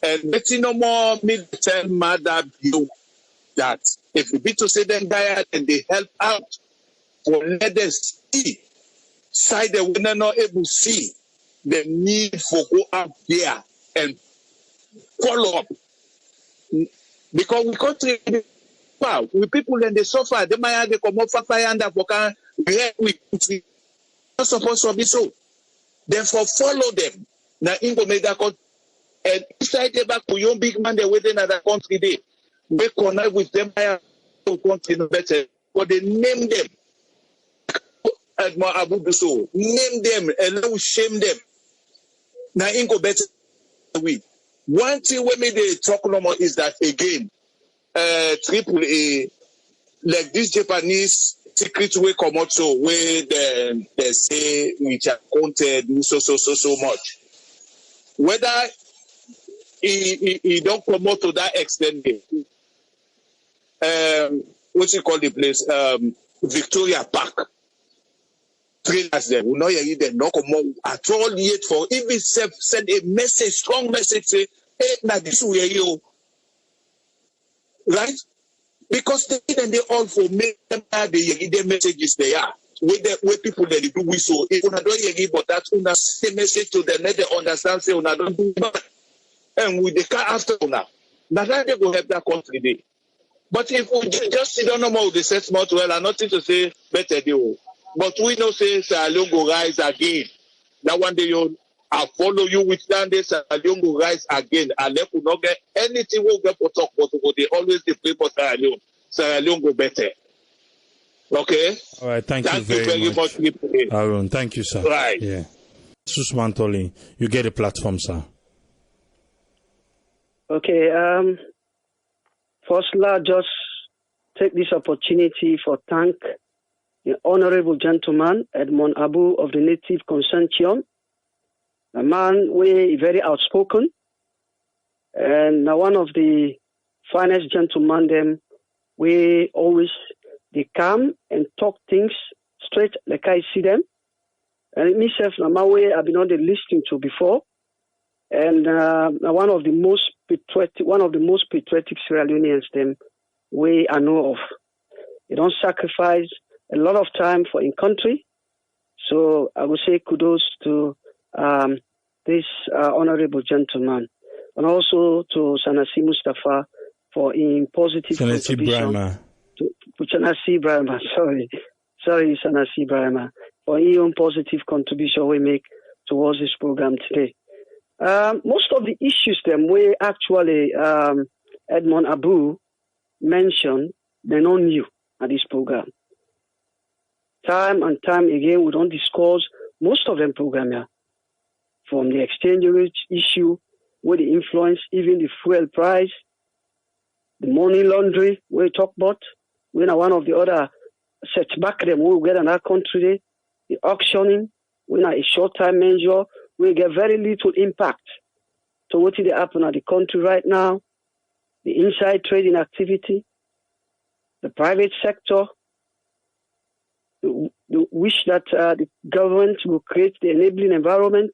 And letting no more me tell mother you that if we be to say them die and they help out, for let them see, side the winner not able to see the need for go out there and follow up. Because we country. Wow, we people and they suffer. They might have come up fire and we not supposed to be so. Therefore, follow them. Now, Ingo made that country. And inside the back to young big man, they're waiting at the country day. We connect with them. Country better. But they name them. Edmond Abu so name them and now shame them. Now, Ingo better. One thing when they talk no more is that again. Triple A, like this Japanese secret way come out so where they say which are counted so much. Whether he don't come out to that extent, what you call the place, Victoria Park. Trainers there, we know you there no come out at all yet for even send a message, strong message say, hey, now this way you. Right? Because they all for make them the messages they are. Where people they do we so if una don't give but that una say message to them, let they understand say una don't do bad. And with the car after una. Now that they go help that country day. But if we just sit down no more with the set smart well and nothing to say better do. But we know say Sierra Leone go rise again. That one day I follow you with that day Sierra Leone go rise again. And let we not get anything we'll get for talk but they always they play for Sierra Leone. Sierra Leone go better. Okay? All right, thank you very much. Aaron, thank you, sir. Right. Yeah. Susman Toli, you get a platform, sir. Okay, firstly, just take this opportunity for thank the honorable gentleman, Edmond Abu of the Native Consortium, a man very outspoken, and one of the finest gentlemen them, we always they come and talk things straight like I see them. And myself, my way I've been on the listening to before, and one of the most patriotic Sierra Leoneans them we I know of. They don't sacrifice a lot of time for in country. So I would say kudos to this honorable gentleman, and also to Sanasi Mustafa for in positive contribution. Sanasi Brahma, sorry. Sorry, Sanasi Ibrahima, for your positive contribution we make towards this program today. Most of the issues them we actually Edmond Abu mentioned, they're not new at this program. Time and time again, we don't discuss most of them program here. From the exchange rate issue, where the influence, even the fuel price, the money laundering, we talk about, when one of the other setback them we get in our country, the auctioning, when a short-term measure, we get very little impact. So what is happening at the country right now? The inside trading activity, the private sector, the wish that the government will create the enabling environment,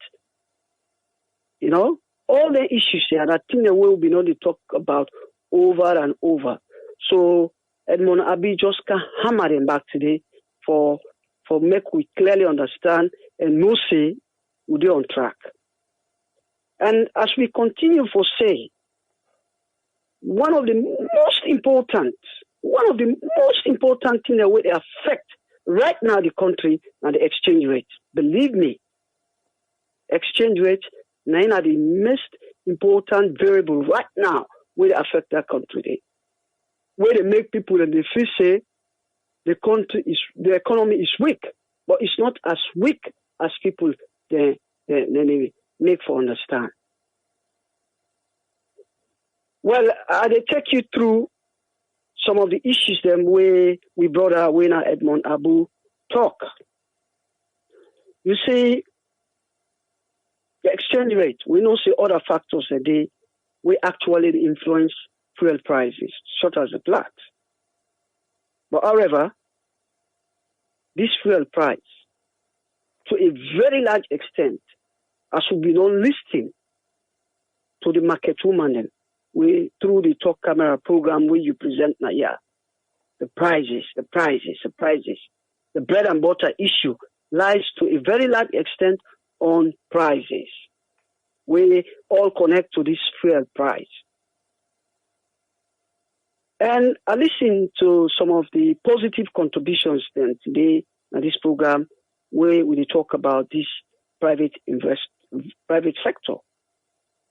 you know, all the issues here, I think that will be not to talk about over and over. So Edmond Abi just can hammer them back today for make we clearly understand and know say we're on track. And as we continue for say, one of the most important things that will affect right now the country and the exchange rate. Believe me, exchange rate nine are the most important variable right now will affect that country. Where they make people and they feel say the economy is weak, but it's not as weak as people they make for understand. Well, they take you through some of the issues them where we brought our winner Edmond Abu talk. You see, the exchange rate, we know see other factors that they will actually influence fuel prices, such as the flat. But however, this fuel price, to a very large extent, as we've been on listening to the market woman, we through the talk camera program where you present now, yeah, the prices, the bread and butter issue lies to a very large extent on prices. We all connect to this fuel price. And I listened to some of the positive contributions then today in this program where we talk about this private sector,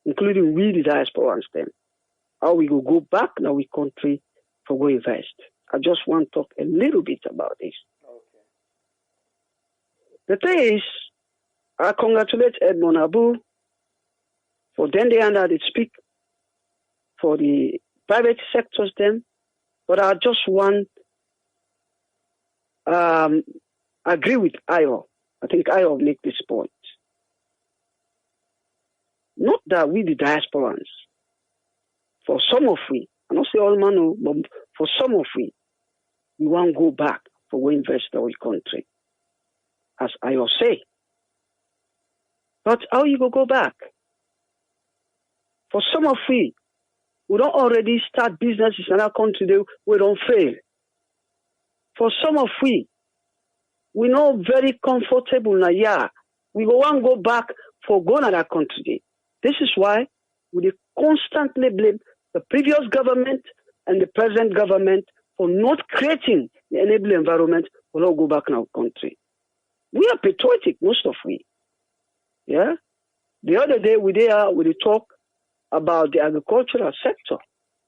including we the diaspora and them. How we go back now we country for go invest. I just want to talk a little bit about this. Okay. The thing is, I congratulate Edmond Abu for then they under the speak for the private sectors then, but I just want agree with Ayo. I think Ayo make this point. Not that we the diasporans, for some of we, I don't say all man, but for some of we want to go back for we invest in our country. As Ayo say. But how you go back? For some of we don't already start businesses in our country, we don't fail. For some of we not very comfortable now, yeah. We want to go back for going to that country. This is why we constantly blame the previous government and the present government for not creating the enabling environment for not go back in our country. We are patriotic, most of we. Yeah? The other day we talk about the agricultural sector,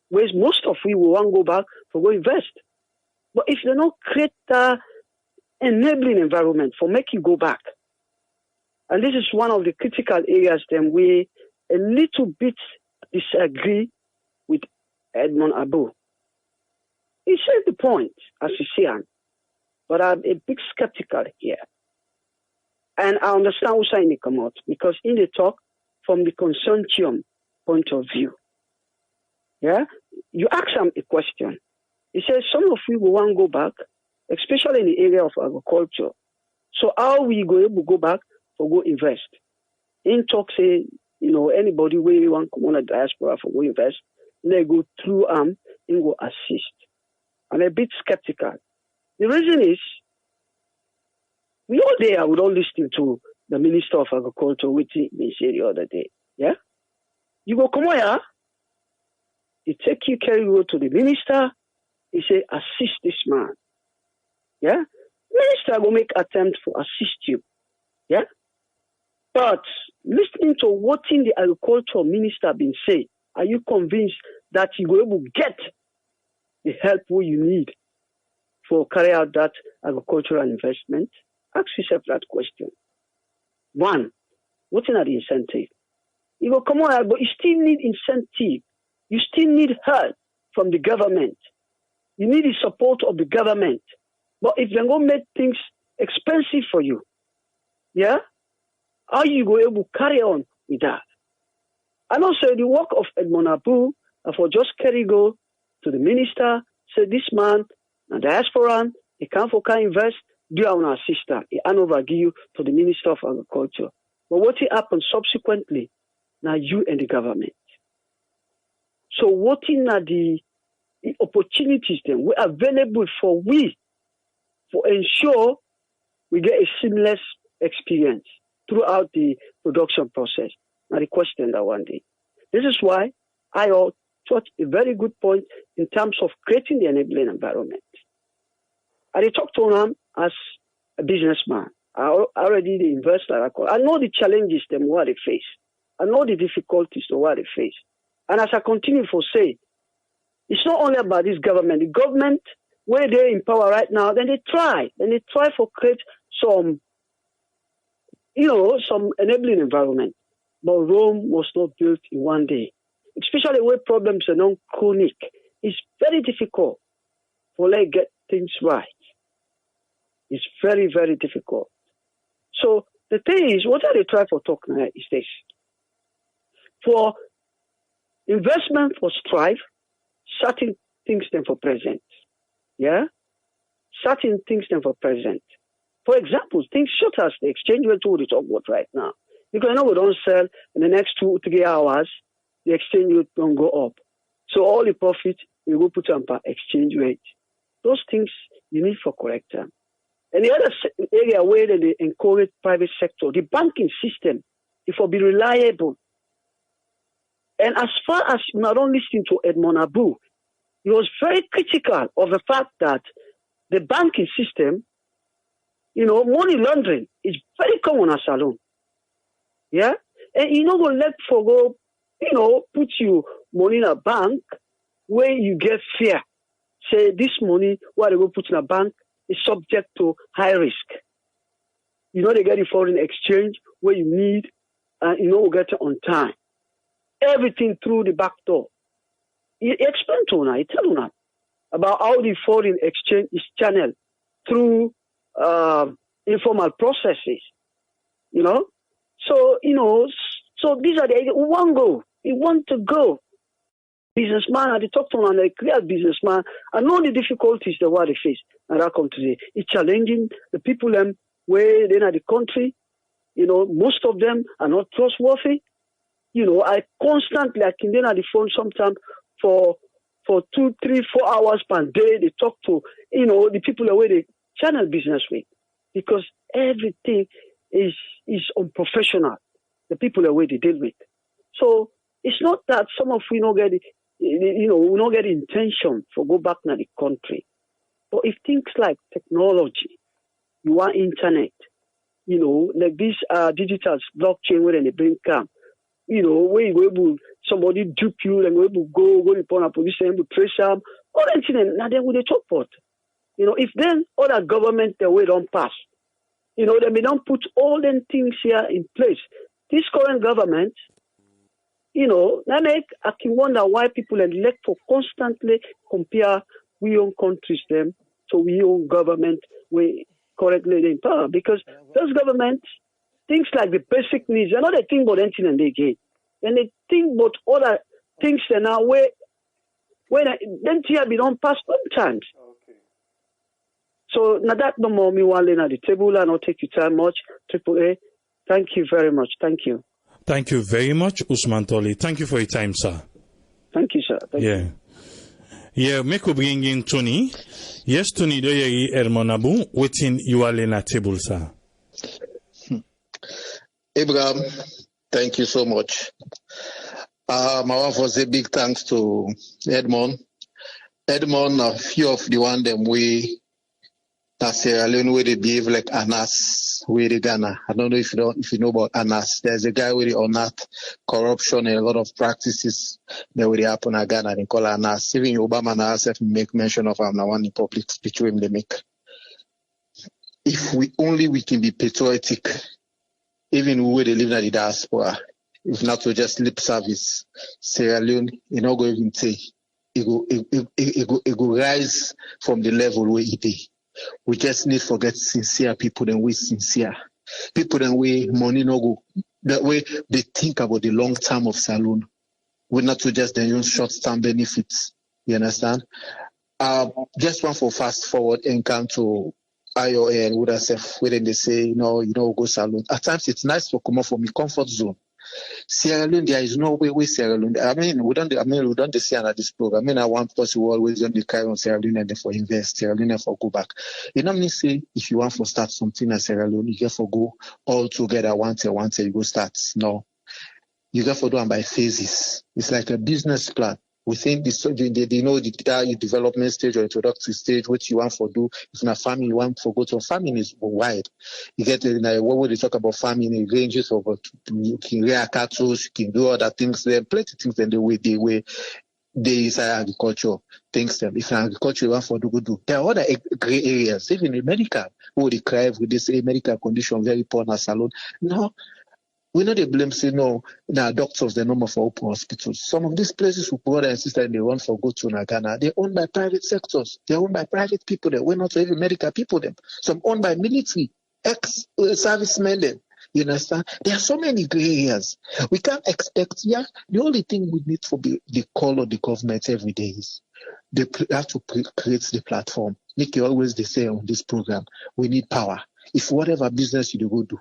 where most of we will want to go back for go invest. But if they don't create the enabling environment for make you go back, and this is one of the critical areas then we a little bit disagree with Edmond Abu. He said the point, as you see, but I'm a bit skeptical here. And I understand what's saying come out, because in the talk from the Consortium point of view, yeah, you ask him a question. He says some of you will want to go back, especially in the area of agriculture. So how we go able to go back for go invest? In talk say, anybody where you want to come on a diaspora for go invest, they go through and go assist. I'm a bit skeptical. The reason is, we all there would all listen to the Minister of Agriculture, which he said the other day. Yeah? You go come here, he take you, carry you to the minister, he say, assist this man. Yeah? Minister will make attempt to assist you. Yeah? But listening to what in the agriculture minister been saying, are you convinced that you will able to get the help you need for carry out that agricultural investment? Ask yourself that question. One, what are the incentive? You go, come on, but you still need incentive. You still need help from the government. You need the support of the government. But if they're going to make things expensive for you, yeah, how you go able to carry on with that? And also the work of Edmond Abu, for just carry go to the minister, say this man, a diaspora, he can't invest, do our assistance. He hand over give you to the Minister of Agriculture. But what will happen subsequently? Now you and the government. So what are the opportunities then we available for we for ensure we get a seamless experience throughout the production process? Now the question that one day. This is why I thought a very good point in terms of creating the enabling environment. I talked to him as a businessman. I already the investor. I know the challenges them what they face. I know the difficulties to what they face. And as I continue to say, it's not only about this government. The government, where they're in power right now, then they try to create some, some enabling environment. But Rome was not built in one day. Especially where problems are non-chronic. It's very difficult for get things right. It's very, very difficult. So the thing is, what are they trying to talk now is this. For investment for strive, certain things then for present. Yeah? Certain things then for present. For example, things such as the exchange rate we talk about right now. Because we don't sell in the next 2 or 3 hours, the exchange rate don't go up. So all the profit we will put on per exchange rate. Those things you need for correct them. And the other area where they encourage private sector, the banking system, it will be reliable. And as far as not only listening to Edmond Abu, he was very critical of the fact that the banking system, money laundering is very common as alone. Yeah? And will let for go, put you money in a bank where you get fear. Say this money, what they go put in a bank is subject to high risk. They get the foreign exchange where you need, and will get it on time. Everything through the back door. He explained to her, he tell her about how the foreign exchange is channeled through informal processes. So, so these are the ideas. We want to go. Businessman, I talk to him, a clear businessman. I know the difficulties that what they face. And I come today. It's challenging the people where they're in the country. Most of them are not trustworthy. I constantly, I can be on the phone sometimes for 2, 3, 4 hours per day. They talk to, the people where they channel business with. Because everything is unprofessional. The people where they deal with. So it's not that some of we don't get, we don't get intention for go back to the country. But if things like technology, you want internet, like this digital blockchain where they bring come, where you go able somebody dupe you and go able go upon a position and trace them, all that thing, now then with the top pot. If then other government the way don't pass, they may not put all them things here in place. This current government, I can wonder why people elect to constantly compare we own countries them to we own government we currently in power. Because those governments, things like the basic needs, they're not a thing about anything and they get. And they think about other things now where then here we don't pass sometimes. Okay. So now that no more me one lane at the table and not take your time much. AAA, thank you very much. Thank you. Thank you very much, Usman Toli. Thank you for your time, sir. Thank you, sir. Thank you. Yeah, make we bring in Tony. Yes, Tony, do you Edmond Abu waiting you are in a table, sir. Abraham, thank you so much. I want to say big thanks to Edmond. Edmond, a few of the one them we That's Sierra Leone where they behave like Anas, where they Ghana. I don't know if you know about Anas. There's a guy where they unearth corruption and a lot of practices that where they happen in Ghana. They call Anas. Even Obama now self make mention of him now one in public speech where they make. If we can be patriotic, even where they live in the diaspora, if not to just lip service, Sierra Leone, you know, go even say, it go rise from the level where it is. We just need to get sincere people, then we sincere. People then we money no go. That way they think about the long term of Saloon. We're not to just then use short term benefits. You understand? Just one for fast forward and come to IOA and would have said when they say, you know, go Saloon. At times it's nice to come out from your comfort zone. Sierra Leone, there is no way with Sierra Leone. We don't see another this program. I want person who always on the carry on Sierra Leone and for invest, Sierra Leone for go back. You know me say if you want to start something at Sierra Leone, you get for go all together once you go start. No. You get for do them by phases. It's like a business plan. Within this, the development stage or introductory stage, what you want to do. If not farming, you want to go to farming is wide. You get what would they talk about farming? It ranges over. You can rear cattle, you can do other things. There are plenty of things. Then the way they say agriculture things. Them if agriculture you want to do. There are other gray areas. Even in medical, who they cry with this medical condition very poor in Salon. No. We know they blame say no, doctors they're normal for open hospitals. Some of these places who brother and sister they run for go to Ghana, they're owned by private sectors, they're owned by private people that we're not even medical people them. Some owned by military, ex-servicemen them. You understand? There are so many gray areas. We can't expect, the only thing we need to be the call of the government every day is they have to create the platform. Nicky always they say on this program, we need power. If whatever business you go do,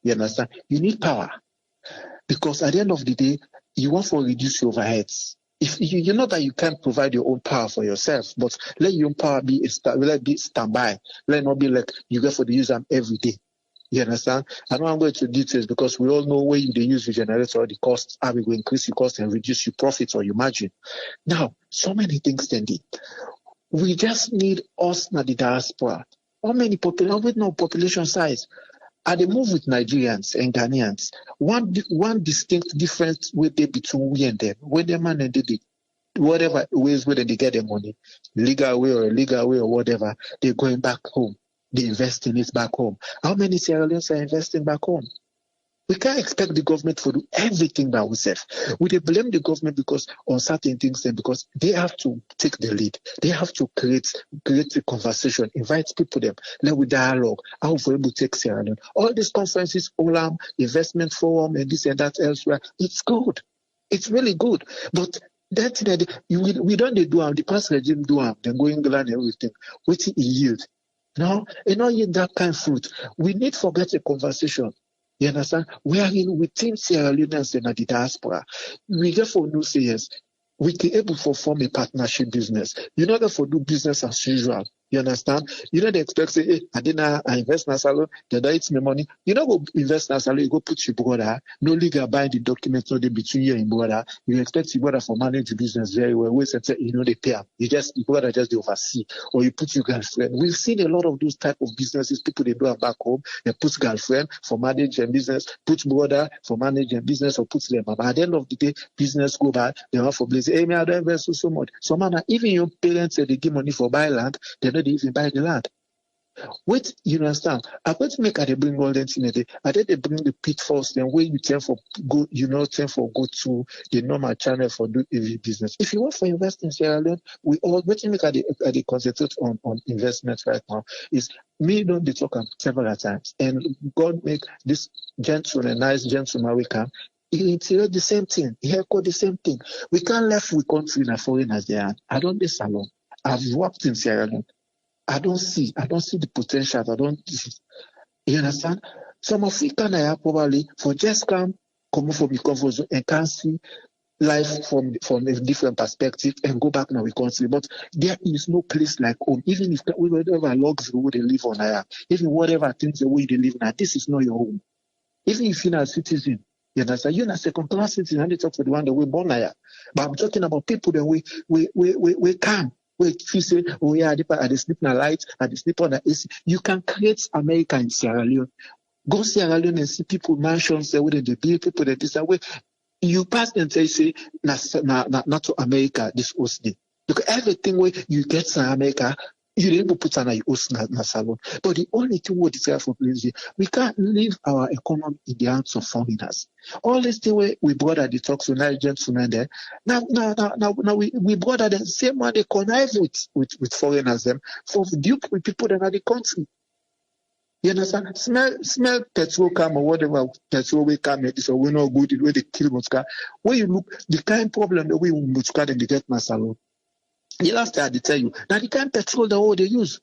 you understand? You need power. Because at the end of the day, you want to reduce your overheads. If you know that you can't provide your own power for yourself, but let your own power be standby. Let it not be like you get for the use them every day. You understand? I know I'm going to details because we all know where you use your generator, the costs, how we will increase your cost and reduce your profits or your margin. Now, so many things can do. We just need us na the diaspora. How many population with no population size? They move with Nigerians and Ghanaians. One distinct difference with they between we and them. When the man and they whatever ways where they get their money, legal way or illegal way or whatever, they're going back home. They invest in it back home. How many Sierra Leoneans are investing back home? We can't expect the government to do everything by ourselves. We blame the government because on certain things and because they have to take the lead. They have to create a conversation, invite people them, let we dialogue, how we're able to take Sierra Leone. All these conferences, OLAM, investment forum, and this and that elsewhere, it's good. It's really good. But that we don't do them, the past regime do them, then go England and everything. What it yield? No, you know, yield that kind of fruit. We need to get a conversation. You understand? We are within Sierra Leoneans and the diaspora. We therefore know say yes, we can able to form a partnership business. You know, therefore do business as usual. You understand? You know, they expect say, hey, I invest in Salon, they don't eat me money. You know, go invest in Salon, you go put your brother, no legal bind the documents, no they between you and brother. You expect your brother for manage the business very well. We say, you know, they pay up. Your brother just the oversee, or you put your girlfriend. We've seen a lot of those type of businesses, people they do back home, they put girlfriend for manage and business, put brother for manage and business, or put them. But at the end of the day, business go bad, they want for blaze. Hey, me, I don't invest so much. So man, even your parents say they give money for buy land, they don't even buy the land. Wait, you understand? I want to make they bring all them things. I think they bring the pitfalls. Then where you tend for go, tend for go to the normal channel for do EV business. If you want to invest in Sierra Leone, we all what you make they concentrate on investment right now is me don't they talk several times. And God make this gentleman, nice gentleman we can. It's the same thing. He echo the same thing. We can't left with country and foreigners there. I don't this alone. I've worked in Sierra Leone. I don't see the potential. You understand? Some African are probably for just come from the comfort zone and can see life from a different perspective and go back now we country. But there is no place like home. Even if whatever luxury they live on here, even whatever things the way they live now, this is not your home. Even if you're not a citizen, you understand? You're not a second-class citizen, and they talk for the one that we're born here. But I'm talking about people that we come. Wait, if you say, oh yeah, I sleep in a light, I sleep on the AC. You can create America in Sierra Leone. Go Sierra Leone and see people mansions there where they build people that this way. You pass and say, not to America this host day. Because everything where you get to America, you able to put on a host na salon. But the only thing we desire for please, we can't leave our economy in the hands of foreigners. All this thing where we brother the talks with Nigerians there. Now we brother the same one they connive with foreigners them for dupe with people that are the country. You understand? Smell petrol come or whatever petrol we come at this or we know good the way they kill Muska. When you look the kind of problem the way Muska then they get na salon. The last time I tell you, now the kind of petrol the whole they use.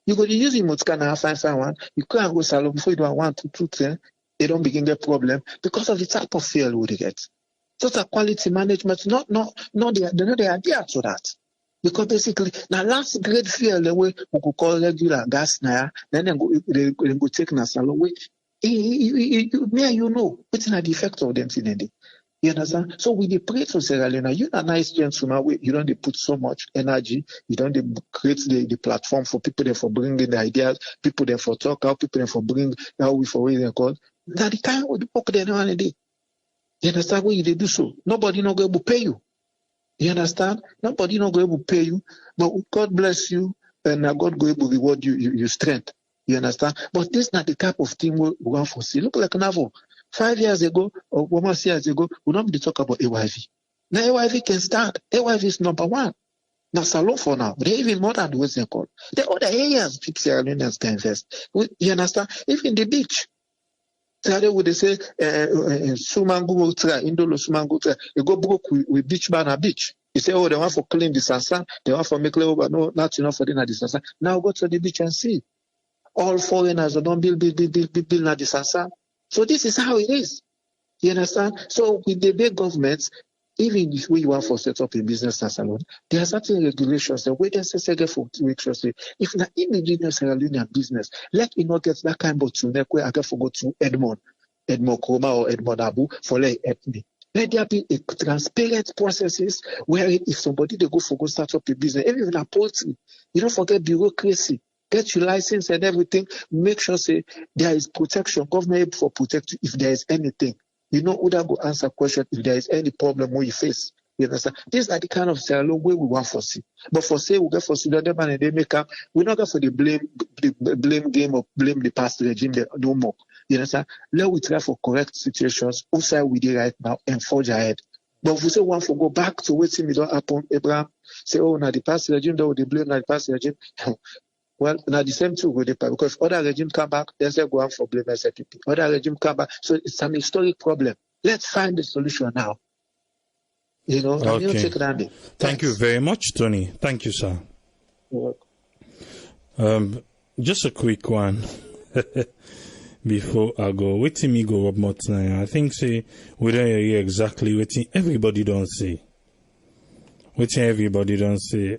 You go to use in Muska now, find one, you can't go salon before you do 1, 2, 3, they don't begin get problem because of the type of fuel we get. So the quality management, they're not the idea to that. Because basically, now last grade fuel the way we could call regular gas now, then they go take na salon way. You know, what's the effect of them today. You understand? So we pray to Sierra Leone. You're a nice gentleman. You don't put so much energy. You don't create the platform for people there for bringing the ideas, people there for talk out, people there for bring how we for what they call. Now the kind of the work they know and day. You understand what they do so? Nobody not going to pay you. You understand? Nobody not going to pay you, but God bless you, and God go able to reward you strength. You understand? But this is not the type of thing we want to see. Look like Navo. 5 years ago, or almost years ago, we don't be talk about AYV. Now AYV can start. AYV is number one. Now salon for now. They even more than what's they call. The other areas people Sierra Leoneans can invest. You understand? Even the beach. So would they say Sumangu try, Indolo Sumangu try. You go broke with beach bar and beach. You say, oh, they want for clean the sansan, they want for make over. No, not enough for dinner the sansan. Now go to the beach and see. All foreigners don't build na the sansan. So this is how it is. You understand? So with the big governments, even if we want to set up a business salon, there are certain regulations that we can say for if not indigenous Sierra Leonean business, let it not get that kind of bottleneck where I can go to Edmond Kroma or Edmond Abu for like ethnic. Let there be a transparent processes where if somebody they go start up a business, even a poultry, you don't forget bureaucracy. Get your license and everything. Make sure say there is protection. Government able for protect you if there is anything. You know who that go answer question if there is any problem where you face. You understand? These are the kind of Sierra Leone way we want for see. But for say we get for Sudan and they make up, we're not going for the blame game or blame the past regime no more. You understand? Let we try for correct situations outside we do right now and forge ahead. But if we say we want to go back to what it don't happen, Abraham, say, oh, now the past regime, though they blame now the past regime. Well, now the same thing with the part because if other regime come back, they say go out for blame SFPP. Other regime come back, so it's an historic problem. Let's find the solution now. You know, okay. And take it on. Thank you very much, Tony. Thank you, sir. You're welcome. Just a quick one before I go. Wait till me go up more tonight. I think say we don't hear exactly what everybody don't say. What everybody don't say.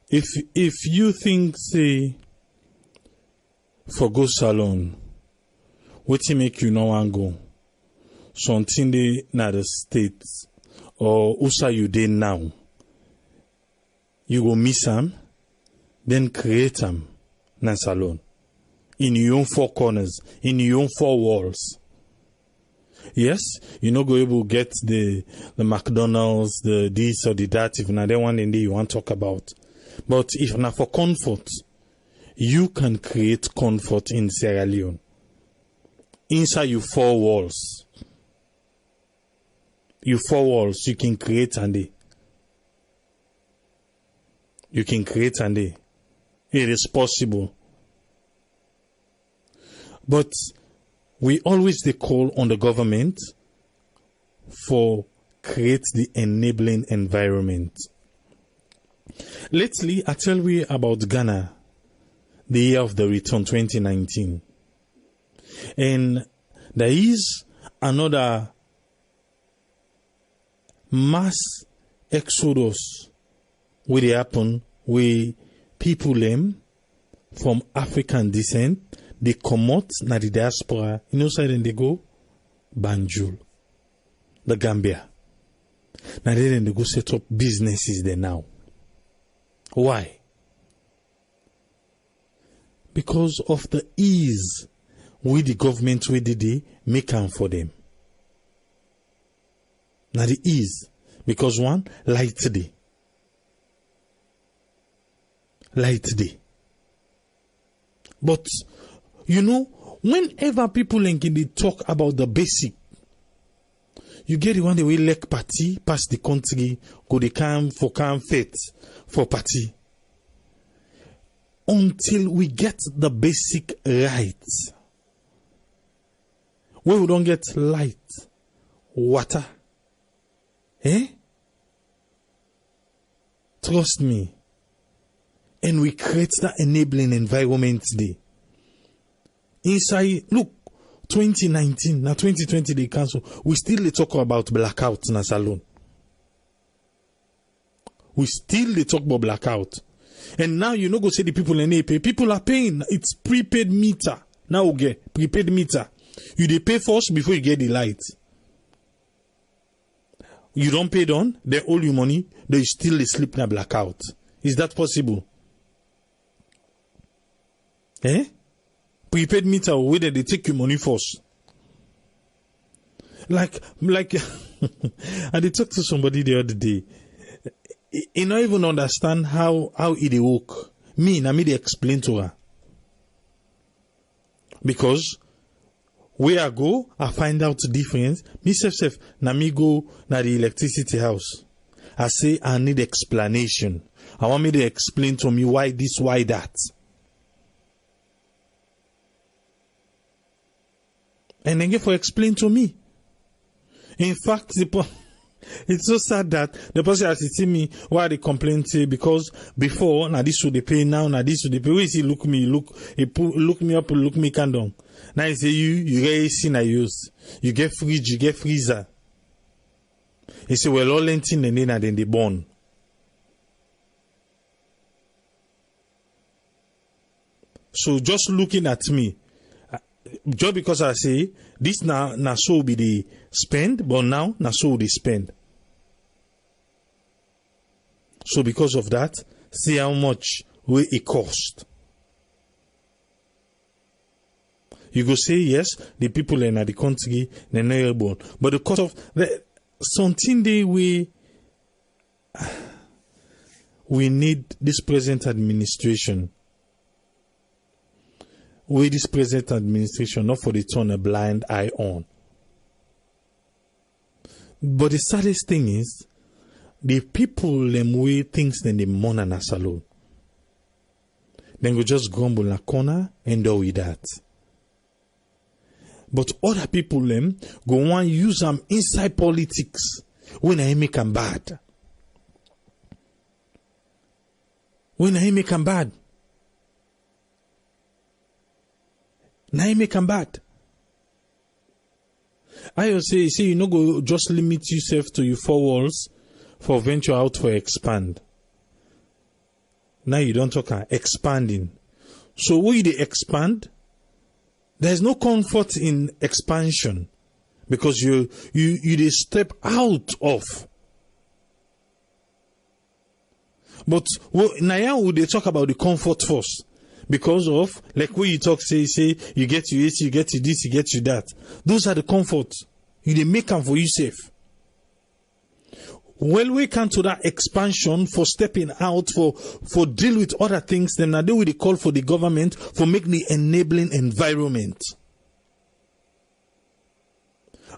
If you think say for go salon, what make you no want go? Something they na the States or USA you dey now. You go miss them, then create them na salon in your own four corners, in your own four walls. Yes, you no go able to get the McDonald's, the this or the that if na the one in there you want to talk about. But if not for comfort, you can create comfort in Sierra Leone. Inside your four walls. Your four walls, you can create and day. You can create and day. It is possible. But we always call on the government for create the enabling environment. Lately, I tell you about Ghana, the year of the return 2019. And there is another mass exodus will happen where people from African descent, they come out na the diaspora, you know, side and they go Banjul, the Gambia. Now then they go set up businesses there now. Why? Because of the ease with the government where they make am for them. Now the ease. Because one, light day. Light day. But, you know, whenever people they talk about the basic, you get the one the way like party, pass the country, go the camp for camp fete for party. Until we get the basic rights. When we don't get light, water, trust me. And we create that enabling environment today. Inside, look, 2019, now 2020 they cancel. We still talk about blackout in a salon. We still talk about blackout. And now you know go say the people in pay. People are paying. It's prepaid meter. Now okay, prepaid meter. You they pay first before you get the light. You don't pay down, they owe you money, they still sleep in a blackout. Is that possible? Prepaid meter, whether they take your money first. Like, and they talked to somebody the other day. He not even understand how it work. Me they explain to her. Because where I go, I find out the difference. Me self, na me go na the electricity house. I say I need explanation. I want me to explain to me why this, why that. And then for explain to me. In fact, it's so sad that the person has to see me why they complain to because before now this should they pay now this should they pay. Where is he look me up, look me can down. Now he say you get AC I use. You get fridge, you get freezer. He say well all lentin and then they born. So just looking at me, just because I say this now so be the spend, but now so they spend. So because of that, see how much will it cost. You go say yes, the people in the country they're not born, but the cost of something we need this present administration. With this present administration, not for the turn a blind eye on. But the saddest thing is, the people them way things then they mourn and as alone. Then go just grumble in a corner and do with that. But other people them go want use them inside politics when I make them bad. When I make them bad. Now you make them bad. I say you no go just limit yourself to your four walls for venture out for expand. Now you don't talk about expanding. So when they expand, there's no comfort in expansion because you they step out of. But now they talk about the comfort first. Because of, like when you talk, say, you get to this, you get to this, you get to that. Those are the comforts. You they make them for yourself. When we come to that expansion for stepping out, for deal with other things, then now they will call for the government for making the enabling environment.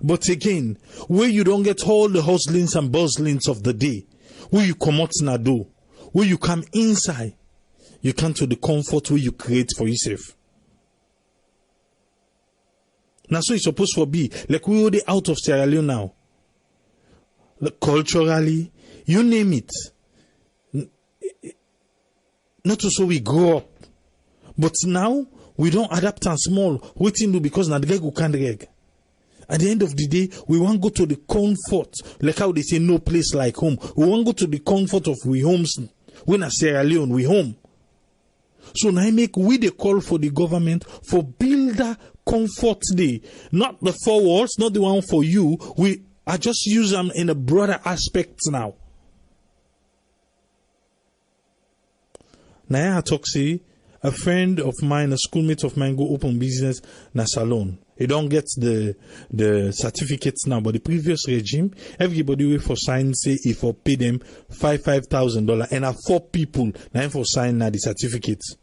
But again, where you don't get all the hustlings and bustlings of the day, where you come out now do, where you come inside, you come to the comfort where you create for yourself. Now, so it's supposed to be like we already out of Sierra Leone now. Like, culturally, you name it. Not to so we grow up, but now we don't adapt and small. Waiting to because now the guy go can't reg. At the end of the day, we want to go to the comfort, like how they say no place like home. We want to go to the comfort of we homes. When a Sierra Leone, we home. So now we the call for the government for build a comfort day. Not the four walls, not the one for you. I just use them in a broader aspect now. Now I talk say a friend of mine, a schoolmate of mine, go open business na salon. He don't get the certificates now, but the previous regime, everybody wait for sign say if for pay them $5,000 and have 4 people now for sign now the certificates.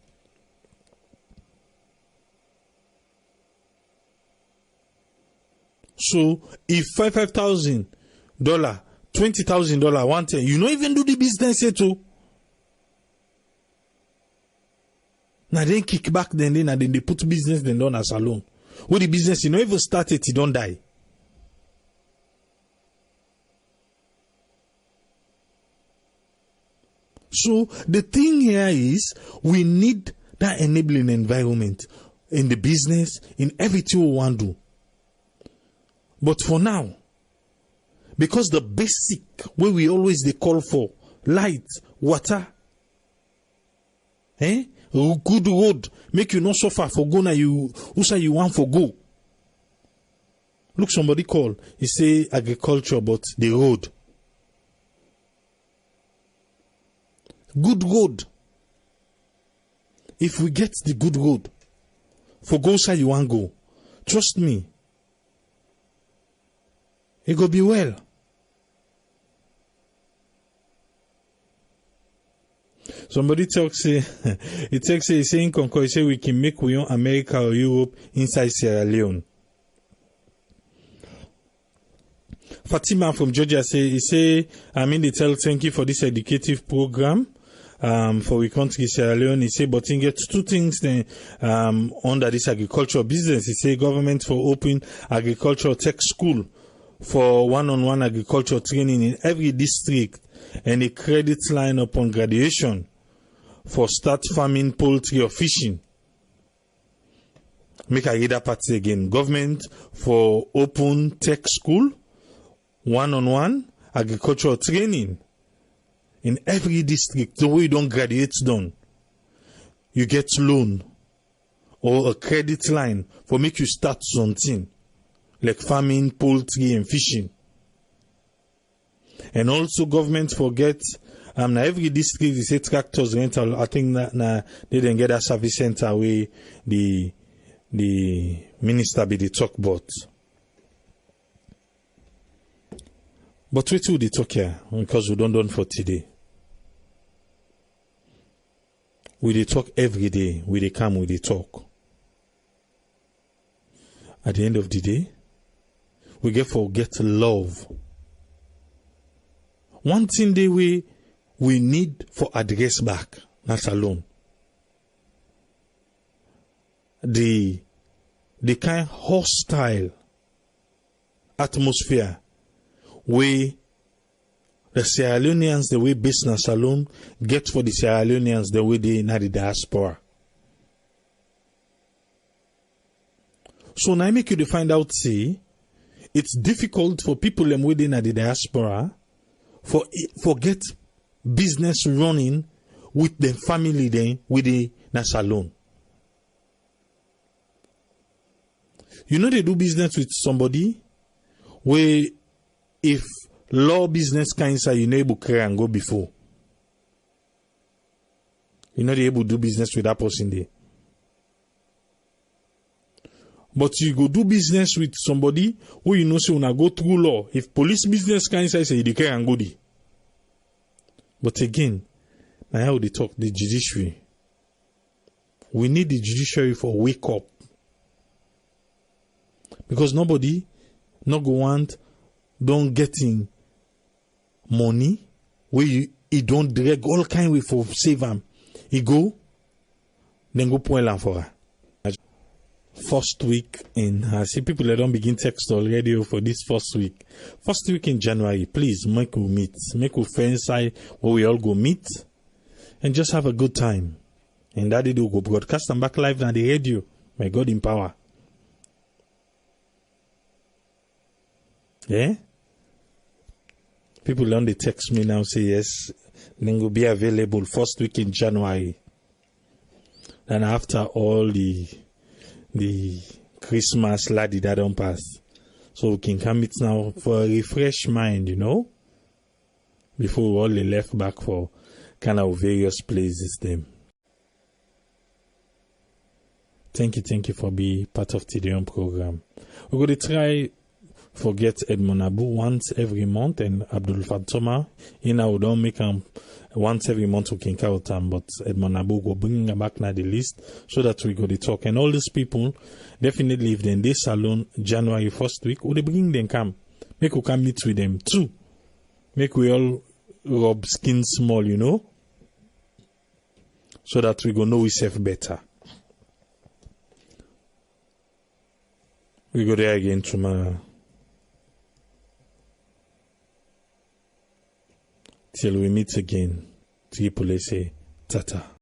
So if $5,000, $20,000 one time, you don't even do the business yet too. Now then kick back then they put business then down as alone. With the business, you know, even started, you don't die. So the thing here is we need that enabling environment in the business, in everything we want to do. But for now, because the basic where we always they call for light, water, good road, make you not suffer for go now you who say you want for go. Look, somebody call, he say agriculture, but the road. Good road. If we get the good road, for go say you want go, trust me, it go be well. Somebody talks say it takes a saying Concord say we can make we own America or Europe inside Sierra Leone. Fatima from Georgia say they tell thank you for this educative program for we country Sierra Leone. He say but he gets 2 things then under this agricultural business. He say government for open agricultural tech school for one-on-one agricultural training in every district and a credit line upon graduation for start farming, poultry or fishing. Make I read that part again. Government for open tech school, one-on-one agricultural training in every district. The way you don't graduate done, you get loan or a credit line for make you start something like farming, poultry and fishing. And also government forget now every district they say tractors rental. I think that they didn't get a service center where the minister be the talk about. But wait till they talk here because we don't done for today. We they talk every day. We they come, we they talk. At the end of the day, we get love. One thing that we need for address back, not alone. The kind hostile atmosphere where the Sierra Leoneans, the way business alone, get for the Sierra Leoneans the way they in the diaspora. So now I make you to find out, see, it's difficult for people within the diaspora for get business running with the family then with the salon. You know they do business with somebody where if law business kind say you know able to and go before. You know they able to do business with that person there. But you go do business with somebody who you know say when I go through law. If police business can say you can and go there. But again, now how they talk the judiciary. We need the judiciary for wake up. Because nobody not go want don't getting money where you don't drag all kind way for save them. He go then go point land for her. First week in, I see people that don't begin text already for this first week. First week in January, please make we meet. Make we friends side where we all go meet and just have a good time. And that do go broadcast and back live on the radio. May God in power. Yeah? People on the text me now say yes, then go be available first week in January. And after all the Christmas laddie that don't pass. So we can come it now for a refresh mind, you know, before we all left back for kind of various places them. Thank you for being part of today's program. We're going to try forget Edmond Abu once every month and Abdul Fatoma. We don't make them once every month we can count them, but Edmond Abu go bring them back now the list so that we go to talk. And all these people, definitely if they're in this salon January 1st week, we bring them come. Make we come meet with them too. Make we all rub skin small, you know, so that we go know ourselves better. We go there again tomorrow. Till we meet again. Triple say, tata.